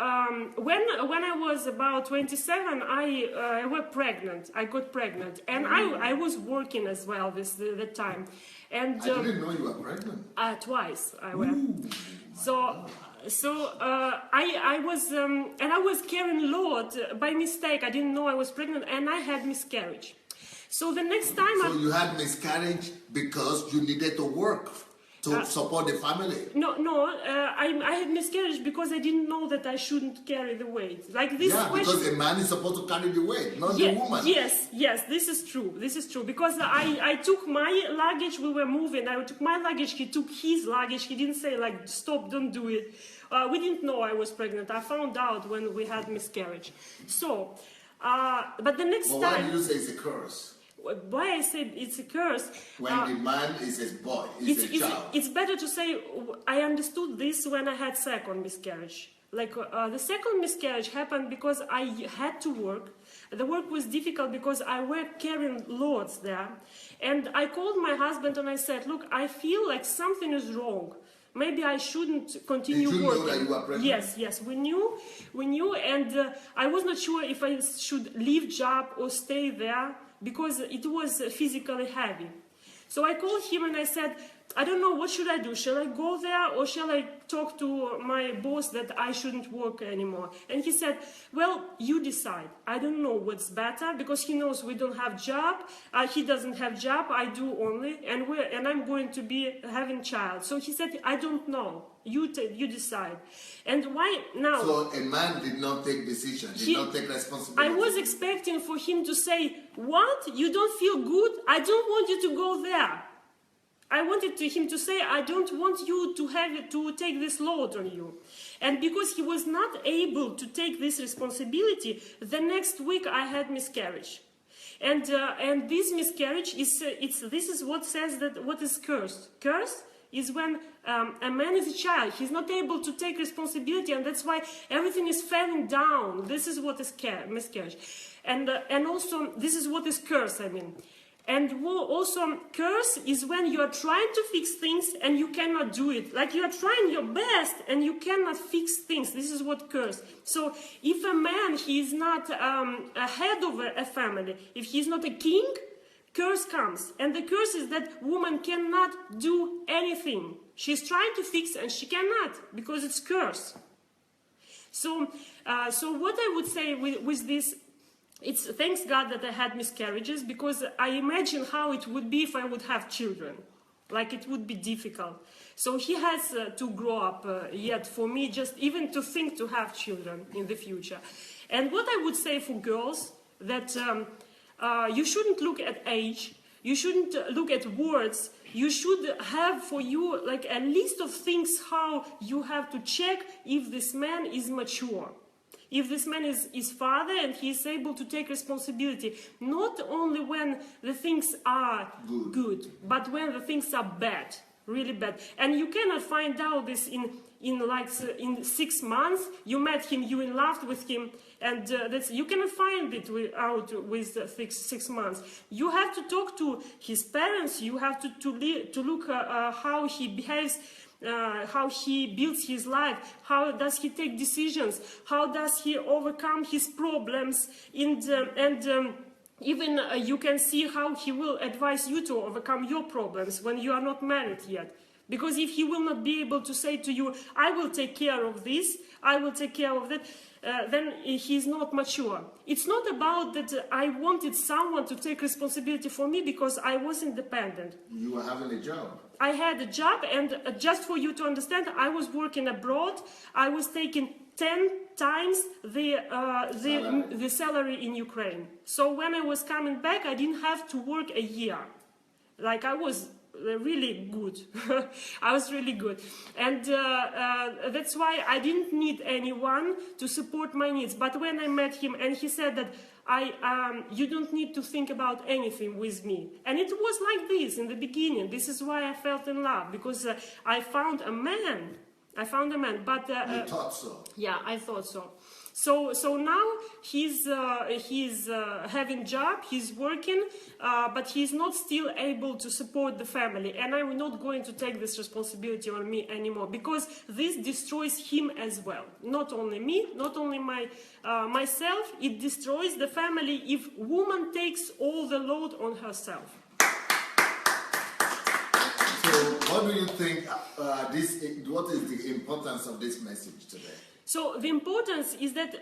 when I was about 27, I was pregnant. I got pregnant, and I was working as well that time. And I didn't know you were pregnant. Twice I went. So I was carrying load by mistake. I didn't know I was pregnant, and I had miscarriage. So the next time, you had miscarriage because you needed to work to support the family. No, I had miscarriage because I didn't know that I shouldn't carry the weight. Like this question. Because a man is supposed to carry the weight, not the woman. Yes, this is true. Because I took my luggage, we were moving, I took my luggage, he took his luggage, he didn't say like, stop, don't do it. We didn't know I was pregnant. I found out when we had miscarriage. So, but the next time... Why did you say it's a curse? Why I said it's a curse? When the man is a boy, is a child. It's better to say, I understood this when I had second miscarriage. Like the second miscarriage happened because I had to work. The work was difficult because I were carrying loads there. And I called my husband and I said, look, I feel like something is wrong. Maybe I shouldn't continue working. Did you know that you were pregnant? Yes, we knew, and I was not sure if I should leave job or stay there, because it was physically heavy. So I called him and I said, I don't know, what should I do? Shall I go there or shall I talk to my boss that I shouldn't work anymore? And he said, well, you decide. I don't know what's better, because he knows we don't have job. He doesn't have job, I do only, and I'm going to be having child. So he said, I don't know. You decide. And why now? So a man did not take decision, did not take responsibility. I was expecting for him to say, what? You don't feel good? I don't want you to go there. I wanted him to say, I don't want you to take this load on you. And because he was not able to take this responsibility, the next week I had miscarriage. And this miscarriage this is what says that what is cursed. Cursed is when a man is a child. He's not able to take responsibility, and that's why everything is falling down. This is what is miscarriage. And also, this is what is curse, I mean. And also, curse is when you are trying to fix things and you cannot do it. Like you are trying your best and you cannot fix things. This is what curse. So if a man, he is not a head of a family, if he is not a king, curse comes. And the curse is that woman cannot do anything. She's trying to fix and she cannot, because it's curse. So what I would say with this, it's thanks God that I had miscarriages, because I imagine how it would be if I would have children. Like it would be difficult. So he has to grow up yet for me, just even to think to have children in the future. And what I would say for girls, that you shouldn't look at age, you shouldn't look at words, you should have for you like a list of things how you have to check if this man is mature. If this man is father and he is able to take responsibility, not only when the things are good, but when the things are bad, really bad. And you cannot find out this in 6 months. You met him, you in love with him, and you cannot find it out with 6 months. You have to talk to his parents. You have to look how he behaves how he builds his life, how does he take decisions, how does he overcome his problems, even you can see how he will advise you to overcome your problems when you are not married yet. Because if he will not be able to say to you, I will take care of this, I will take care of that, then he's not mature. It's not about that I wanted someone to take responsibility for me because I was independent. You were having a job. I had a job, and just for you to understand, I was working abroad. I was taking 10 times the salary in Ukraine. So when I was coming back, I didn't have to work a year. Like I was really good. I was really good. And that's why I didn't need anyone to support my needs. But when I met him and he said that you don't need to think about anything with me. And it was like this in the beginning. This is why I felt in love, because I found a man. I found a man. But you thought so? Yeah, I thought so. So now he's having job, he's working, but he's not still able to support the family. And I'm not going to take this responsibility on me anymore, because this destroys him as well. Not only me, not only myself, it destroys the family if woman takes all the load on herself. So what do you think, what is the importance of this message today? So the importance is that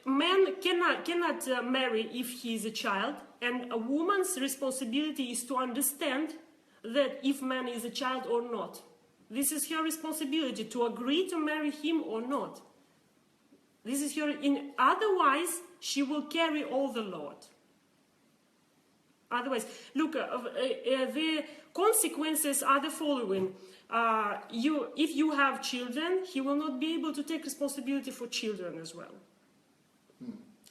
man cannot marry if he is a child, and a woman's responsibility is to understand that if man is a child or not. This is her responsibility, to agree to marry him or not. This is her. Otherwise, she will carry all the load. Otherwise, look, the consequences are the following. If you have children, he will not be able to take responsibility for children as well.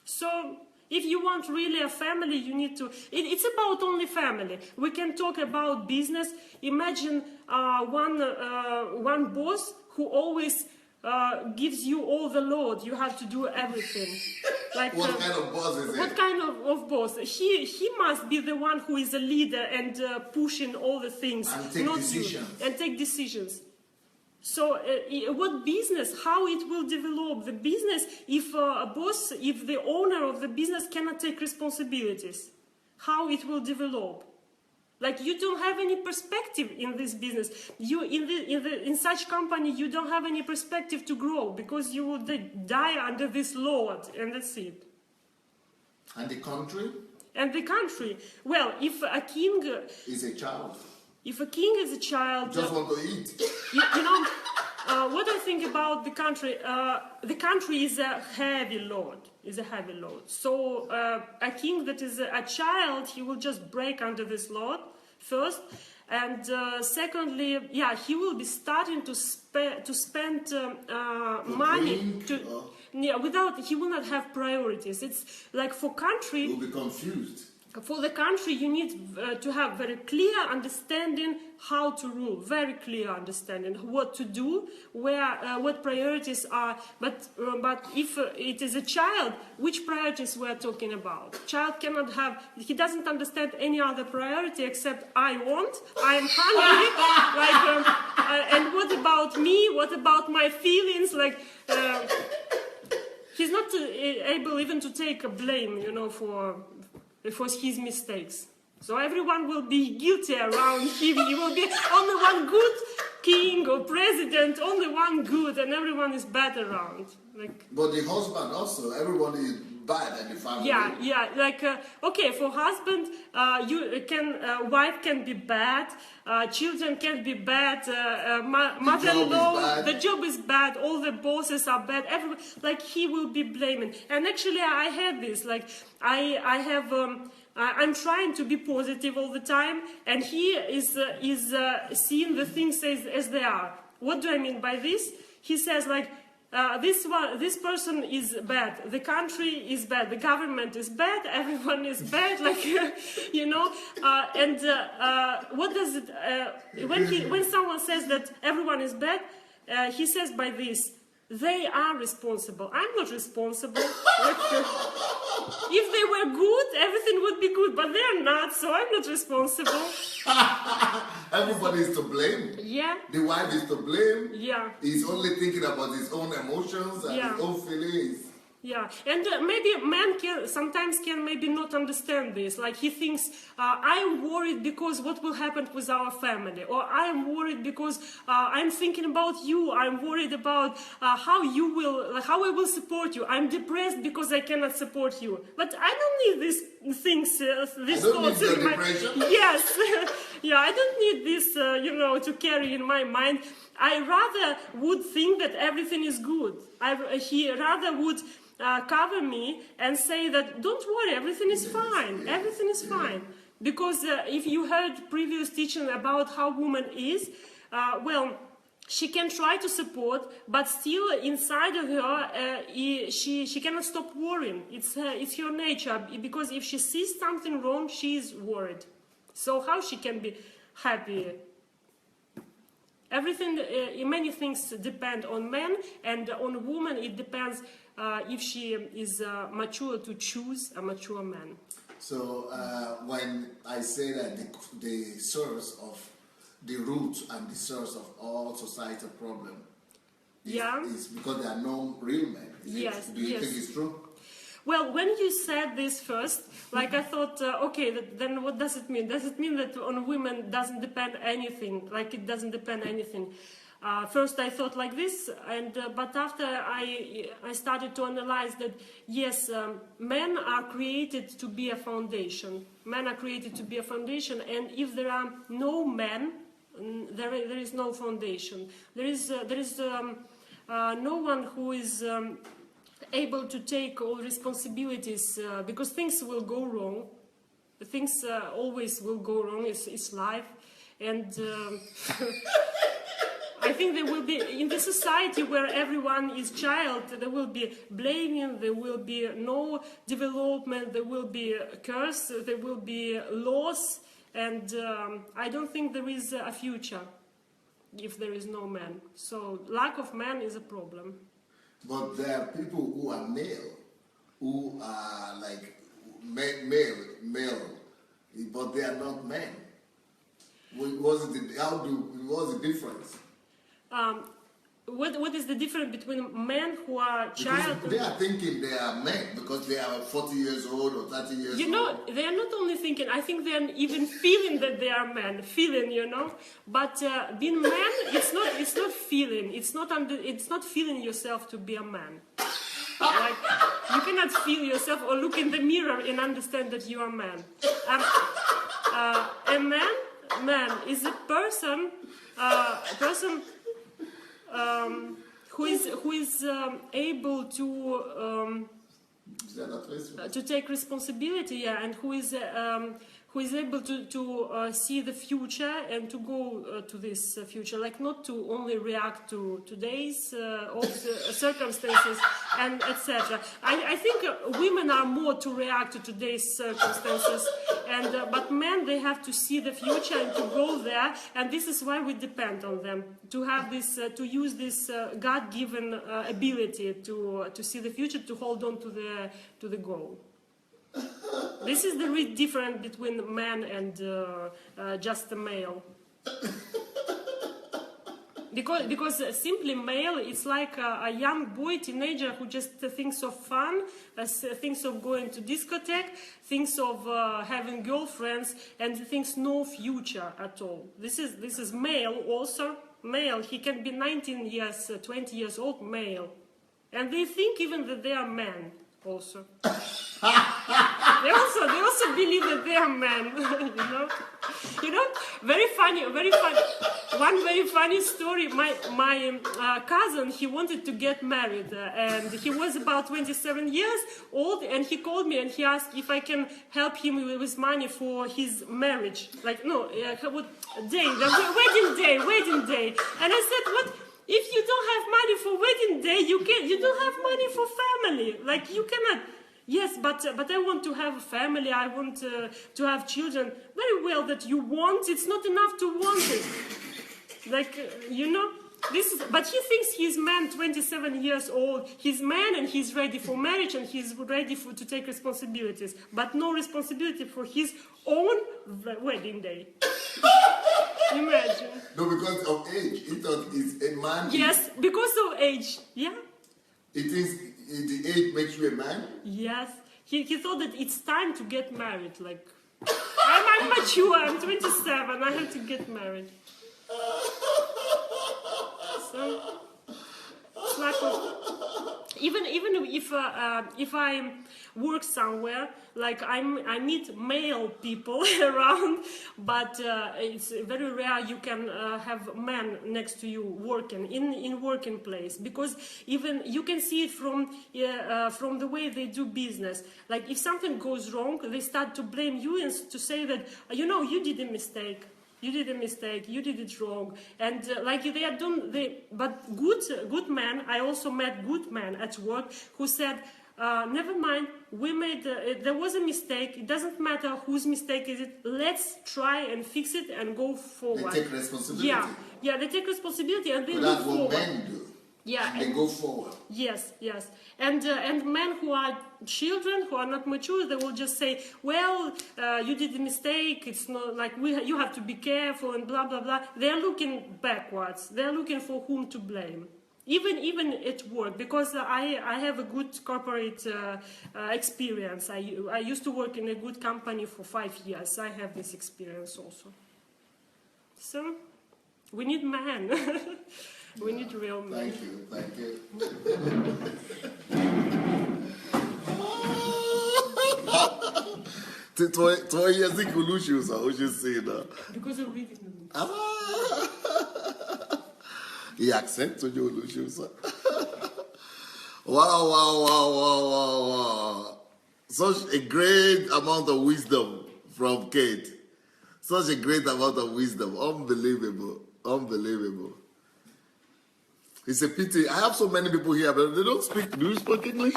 So, if you want really a family, you need to... It's about only family. We can talk about business. Imagine one boss who always gives you all the load. You have to do everything. Like, what kind of boss is it? What kind of boss? He must be the one who is a leader and pushing all the things. And take decisions. And take decisions. So what business, how it will develop the business if a boss, if the owner of the business cannot take responsibilities? How it will develop? Like, you don't have any perspective in this business. In such company, you don't have any perspective to grow, because you will die under this load, and that's it. And the country? And the country. Well, if a king is a child. If a king is a child, just want to eat. You know, what I think about the country is a heavy load. Is a heavy load. So a king that is a child, he will just break under this load first, and secondly, yeah, he will be starting to spend money without. He will not have priorities. It's like for country. He will be confused. For the country, you need to have very clear understanding how to rule, very clear understanding what to do, what priorities are. But if it is a child, which priorities we are talking about? Child cannot have. He doesn't understand any other priority except I want. I am hungry. And what about me? What about my feelings? Like. He's not able even to take a blame, you know, for his mistakes. So everyone will be guilty around him. He will be only one good king or president, only one good, and everyone is bad around. Like, but the husband also, everybody is bad in the family. Yeah. Like, okay, for husband, wife can be bad, children can be bad, mother-in-law, the job is bad, all the bosses are bad. Like, he will be blaming. And actually, I had this. Like, I'm trying to be positive all the time, and he is seeing the things as they are. What do I mean by this? He says, like, this person is bad, the country is bad, the government is bad, everyone is bad, like, you know, and what does it, when someone says that everyone is bad, he says by this, They are responsible. I'm not responsible. If they were good, everything would be good, but they're not, so I'm not responsible. Everybody is to blame. Yeah. The wife is to blame. Yeah. He's only thinking about his own emotions and his own feelings. Yeah, and maybe man sometimes can maybe not understand this. Like he thinks, I'm worried because what will happen with our family, or I'm worried because I'm thinking about you. I'm worried about how I will support you. I'm depressed because I cannot support you. But I don't need these things, these thoughts in my depression. Yes, yeah, I don't need this, to carry in my mind. I rather would think that everything is good. He rather would cover me and say that don't worry, everything is fine, everything is fine. Because if you heard previous teaching about how woman is, she can try to support, but still inside of her, she cannot stop worrying. It's her nature, because if she sees something wrong, she is worried. So how she can be happy? Everything, many things depend on men, and on a woman it depends if she is mature to choose a mature man. So when I say that the source of the root and the source of all societal problem is because there are no real men. Yes. Do you think it's true? Well, when you said this first, like I thought, okay, then what does it mean? Does it mean that on women doesn't depend anything? Like it doesn't depend anything? First I thought like this, but after I started to analyze that, yes, men are created to be a foundation. Men are created to be a foundation, and if there are no men, there is no foundation. There is no one who is able to take all responsibilities, because things will go wrong. Things always will go wrong. It's life, and I think there will be, in the society where everyone is child, there will be blaming, there will be no development, there will be a curse, there will be loss, and I don't think there is a future if there is no man. So lack of man is a problem. But there are people who are male, who are like male, but they are not men. What's the difference? What is the difference between men who are child? Because they are thinking they are men because they are 40 years old or 30 years old. You know, they are not only thinking, I think they are even feeling that they are men, But being man, it's not feeling. It's not feeling yourself to be a man. Like, you cannot feel yourself or look in the mirror and understand that you are a man. A man is a person who is able to take responsibility, and who is able to see the future and to go to this future, like not to only react to today's circumstances and etc. I think women are more to react to today's circumstances, but men, they have to see the future and to go there, and this is why we depend on them to have this, to use this God-given ability to see the future, to hold on to the goal. This is the real difference between man and just a male. Because simply male, it's like a young boy, teenager, who just thinks of fun, thinks of going to discotheque, thinks of having girlfriends, and thinks no future at all. This is male also. Male, he can be 19 years, 20 years old, male. And they think even that they are men also. They also believe that they are men, very funny. One very funny story. My cousin, he wanted to get married, and he was about 27 years old, and he called me and he asked if I can help him with money for his marriage. Like, no, what day? The wedding day. And I said, what? If you don't have money for wedding day, you don't have money for family. Like, you cannot. Yes, but I want to have a family. I want to have children. Very well that you want. It's not enough to want it. Like, But he thinks he's man, 27 years old. He's man and he's ready for marriage and he's ready to take responsibilities. But no responsibility for his own wedding day. Imagine. No, because of age. He thought it's a man. Yes, because of age. Yeah. It is the age makes you a man? Yes. He thought that it's time to get married. Like, I'm mature, I'm 27, I have to get married. So, it's like even if I work somewhere, like I meet male people around, but it's very rare you can have men next to you working in working place, because even you can see it from the way they do business. Like if something goes wrong, they start to blame you and to say that you did a mistake. You did a mistake. You did it wrong, and like they are doing. But good men. I also met good men at work who said, "Never mind. We made. There was a mistake. It doesn't matter whose mistake is it. Let's try and fix it and go forward." They take responsibility. Yeah. They take responsibility and they But move that's what forward. men do. Yeah, and they go forward. Yes, and men who are children, who are not mature, they will just say, "Well, you did a mistake. It's not like you have to be careful and blah blah blah." They are looking backwards. They are looking for whom to blame. Even at work, because I have a good corporate experience. I used to work in a good company for 5 years. I have this experience also. So we need men. We need real men. Thank you. Toi years ago, Lucius, I was just saying that. Because of reading them. He accepted you, Lucius. Wow. Such a great amount of wisdom from Kate. Such a great amount of wisdom. Unbelievable. It's a pity. I have so many people here, but they don't speak. Do you speak English?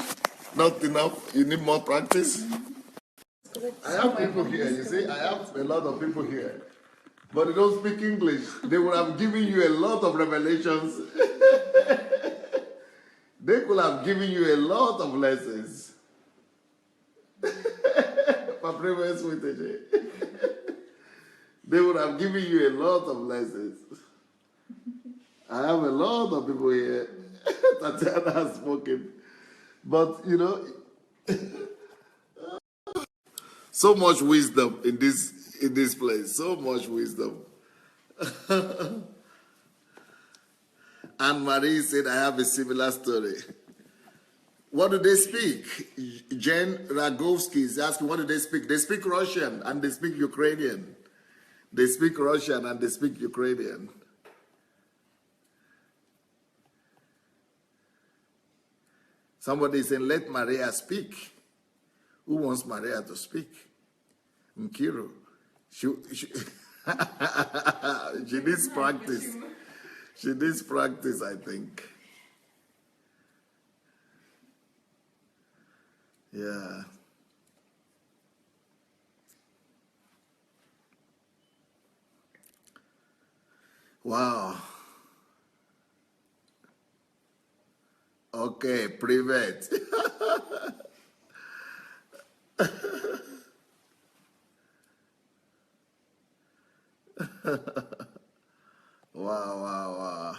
Not enough. You need more practice. I have people here. You see, I have a lot of people here, but they don't speak English. They would have given you a lot of revelations. They could have given you a lot of lessons. My previous footage. They would have given you a lot of lessons. I have a lot of people here. Tatiana has spoken. But, so much wisdom in this place. So much wisdom. Anne-Marie said, I have a similar story. What do they speak? Jen Ragovsky is asking, what do they speak? They speak Russian and they speak Ukrainian. They speak Russian and they speak Ukrainian. Somebody is saying, let Maria speak. Who wants Maria to speak? Nkiru. She needs practice. She needs practice, I think. Yeah. Wow. Okay, привет. Wow.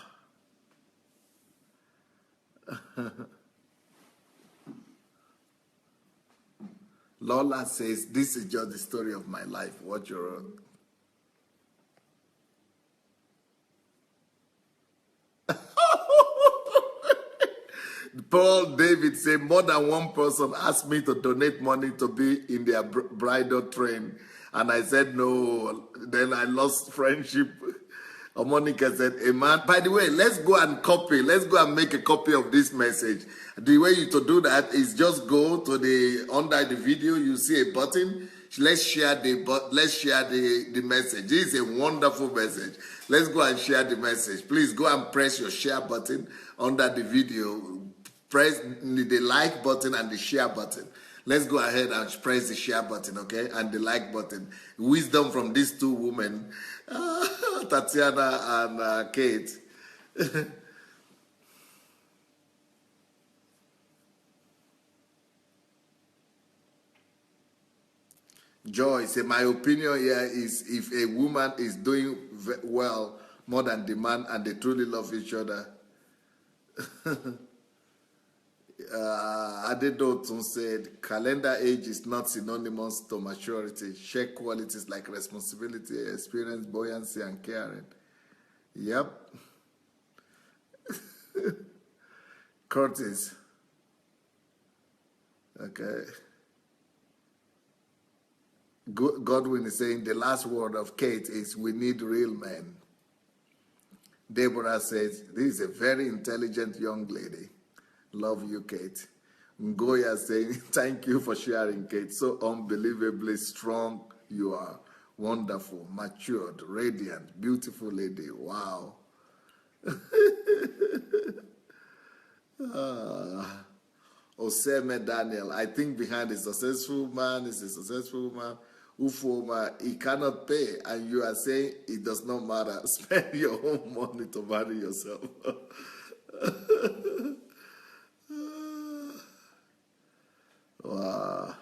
Lola says, this is just the story of my life. What you wrote. Paul David said, more than one person asked me to donate money to be in their bridal train. And I said no. Then I lost friendship. Monica said, a man. By the way, let's go and copy. Let's go and make a copy of this message. The way to do that is just go to under the video, you see a button. Let's share the message. This is a wonderful message. Let's go and share the message. Please go and press your share button under the video. Press the like button and the share button. Let's go ahead and press the share button, okay? And the like button. Wisdom from these two women, Tatiana and Kate. Joyce, my opinion here is if a woman is doing well more than the man and they truly love each other. Adedotun said, calendar age is not synonymous to maturity. Check qualities like responsibility, experience, buoyancy, and caring. Yep. Curtis. Okay. Godwin is saying the last word of Kate is, we need real men. Deborah says, this is a very intelligent young lady. Love you, Kate. Ngoya saying, thank you for sharing, Kate. So unbelievably strong you are. Wonderful, matured, radiant, beautiful lady. Wow. Oseme Daniel, I think behind a successful man is a successful woman. Ufoma, he cannot pay, and you are saying it does not matter. Spend your own money to marry yourself. Wow.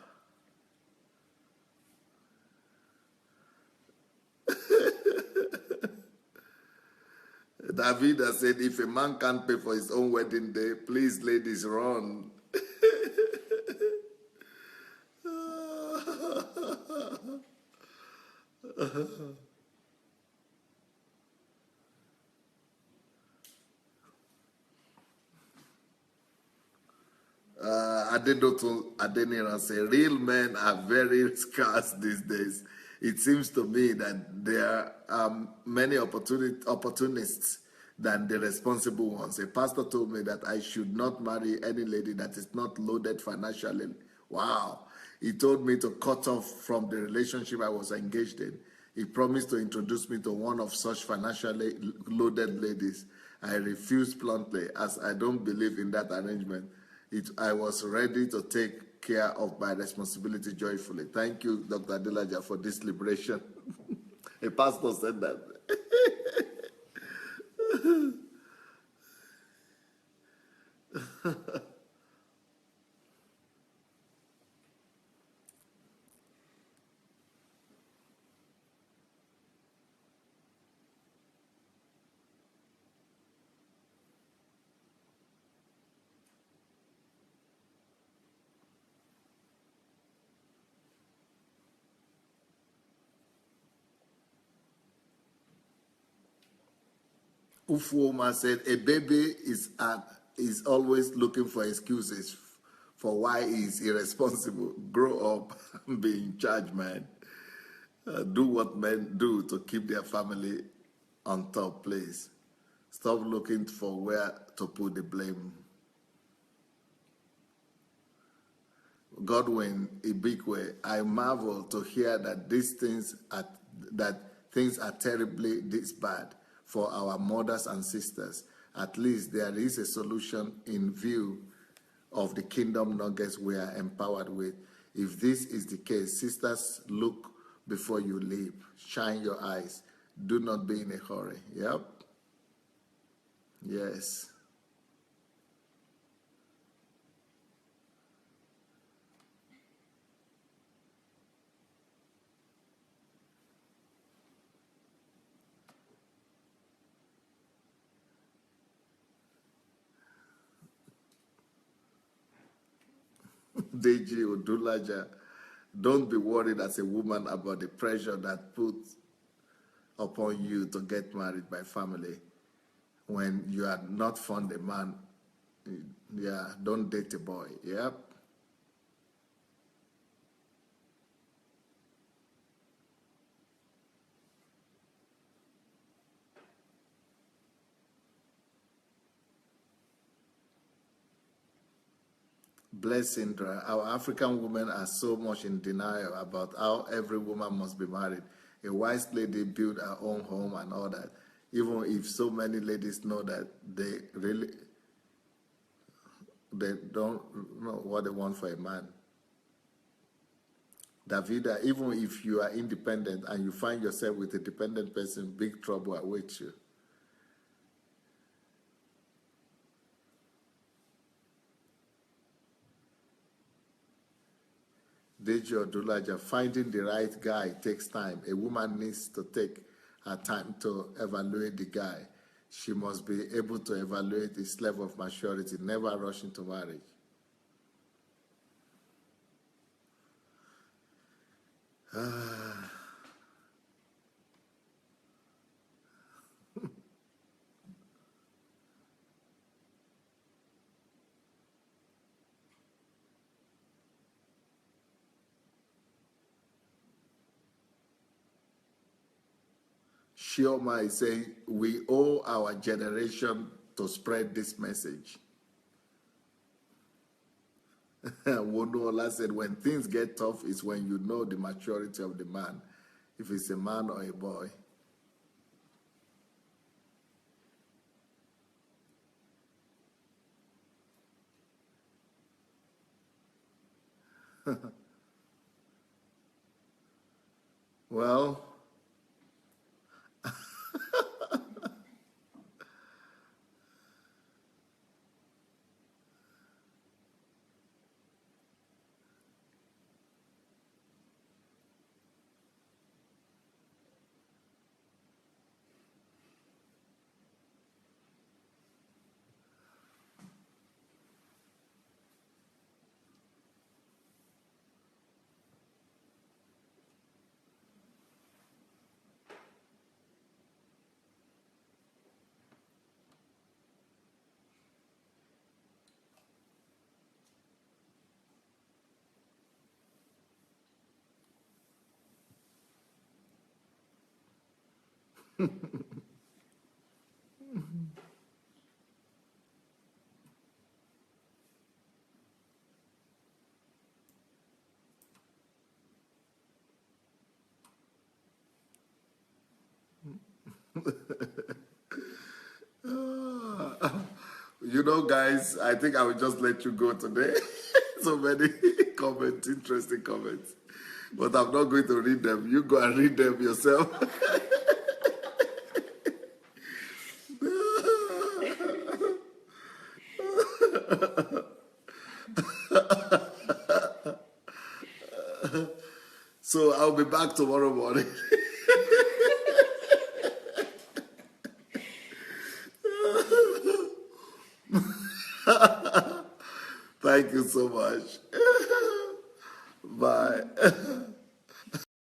Davida said, if a man can't pay for his own wedding day, please, ladies, run. Adeniran say, real men are very scarce these days. It seems to me that there are many opportunists than the responsible ones. A pastor told me that I should not marry any lady that is not loaded financially. Wow. He told me to cut off from the relationship I was engaged in. He promised to introduce me to one of such financially loaded ladies. I refused bluntly, as I don't believe in that arrangement. I was ready to take care of my responsibility joyfully. Thank you, Dr. Adelaja, for this liberation. A pastor said that. Ufuoma said, a baby is always looking for excuses for why he's irresponsible. Grow up and be in charge, man. Do what men do to keep their family on top, please. Stop looking for where to put the blame. Godwin Ibikwe, I marvel to hear that things are terribly this bad for our mothers and sisters. At least there is a solution in view of the kingdom nuggets we are empowered with. If this is the case, sisters, look before you leap. Shine your eyes. Do not be in a hurry. Yep. Yes. Deji Adelaja, don't be worried as a woman about the pressure that puts upon you to get married by family. When you are not fond a man, yeah, don't date a boy. Yep. Bless Indra. Our African women are so much in denial about how every woman must be married. A wise lady built her own home and all that. Even if so many ladies know that they don't know what they want for a man. Davida, even if you are independent and you find yourself with a dependent person, big trouble awaits you. Deji Adelaja, finding the right guy takes time. A woman needs to take her time to evaluate the guy. She must be able to evaluate his level of maturity, never rush into marriage. Shioma is saying, we owe our generation to spread this message. Wonola said, when things get tough is when you know the maturity of the man, if it's a man or a boy. Well, you know, guys, I think I will just let you go today. So many comments, interesting comments. But I'm not going to read them. You go and read them yourself. So I'll be back tomorrow morning. Thank you so much.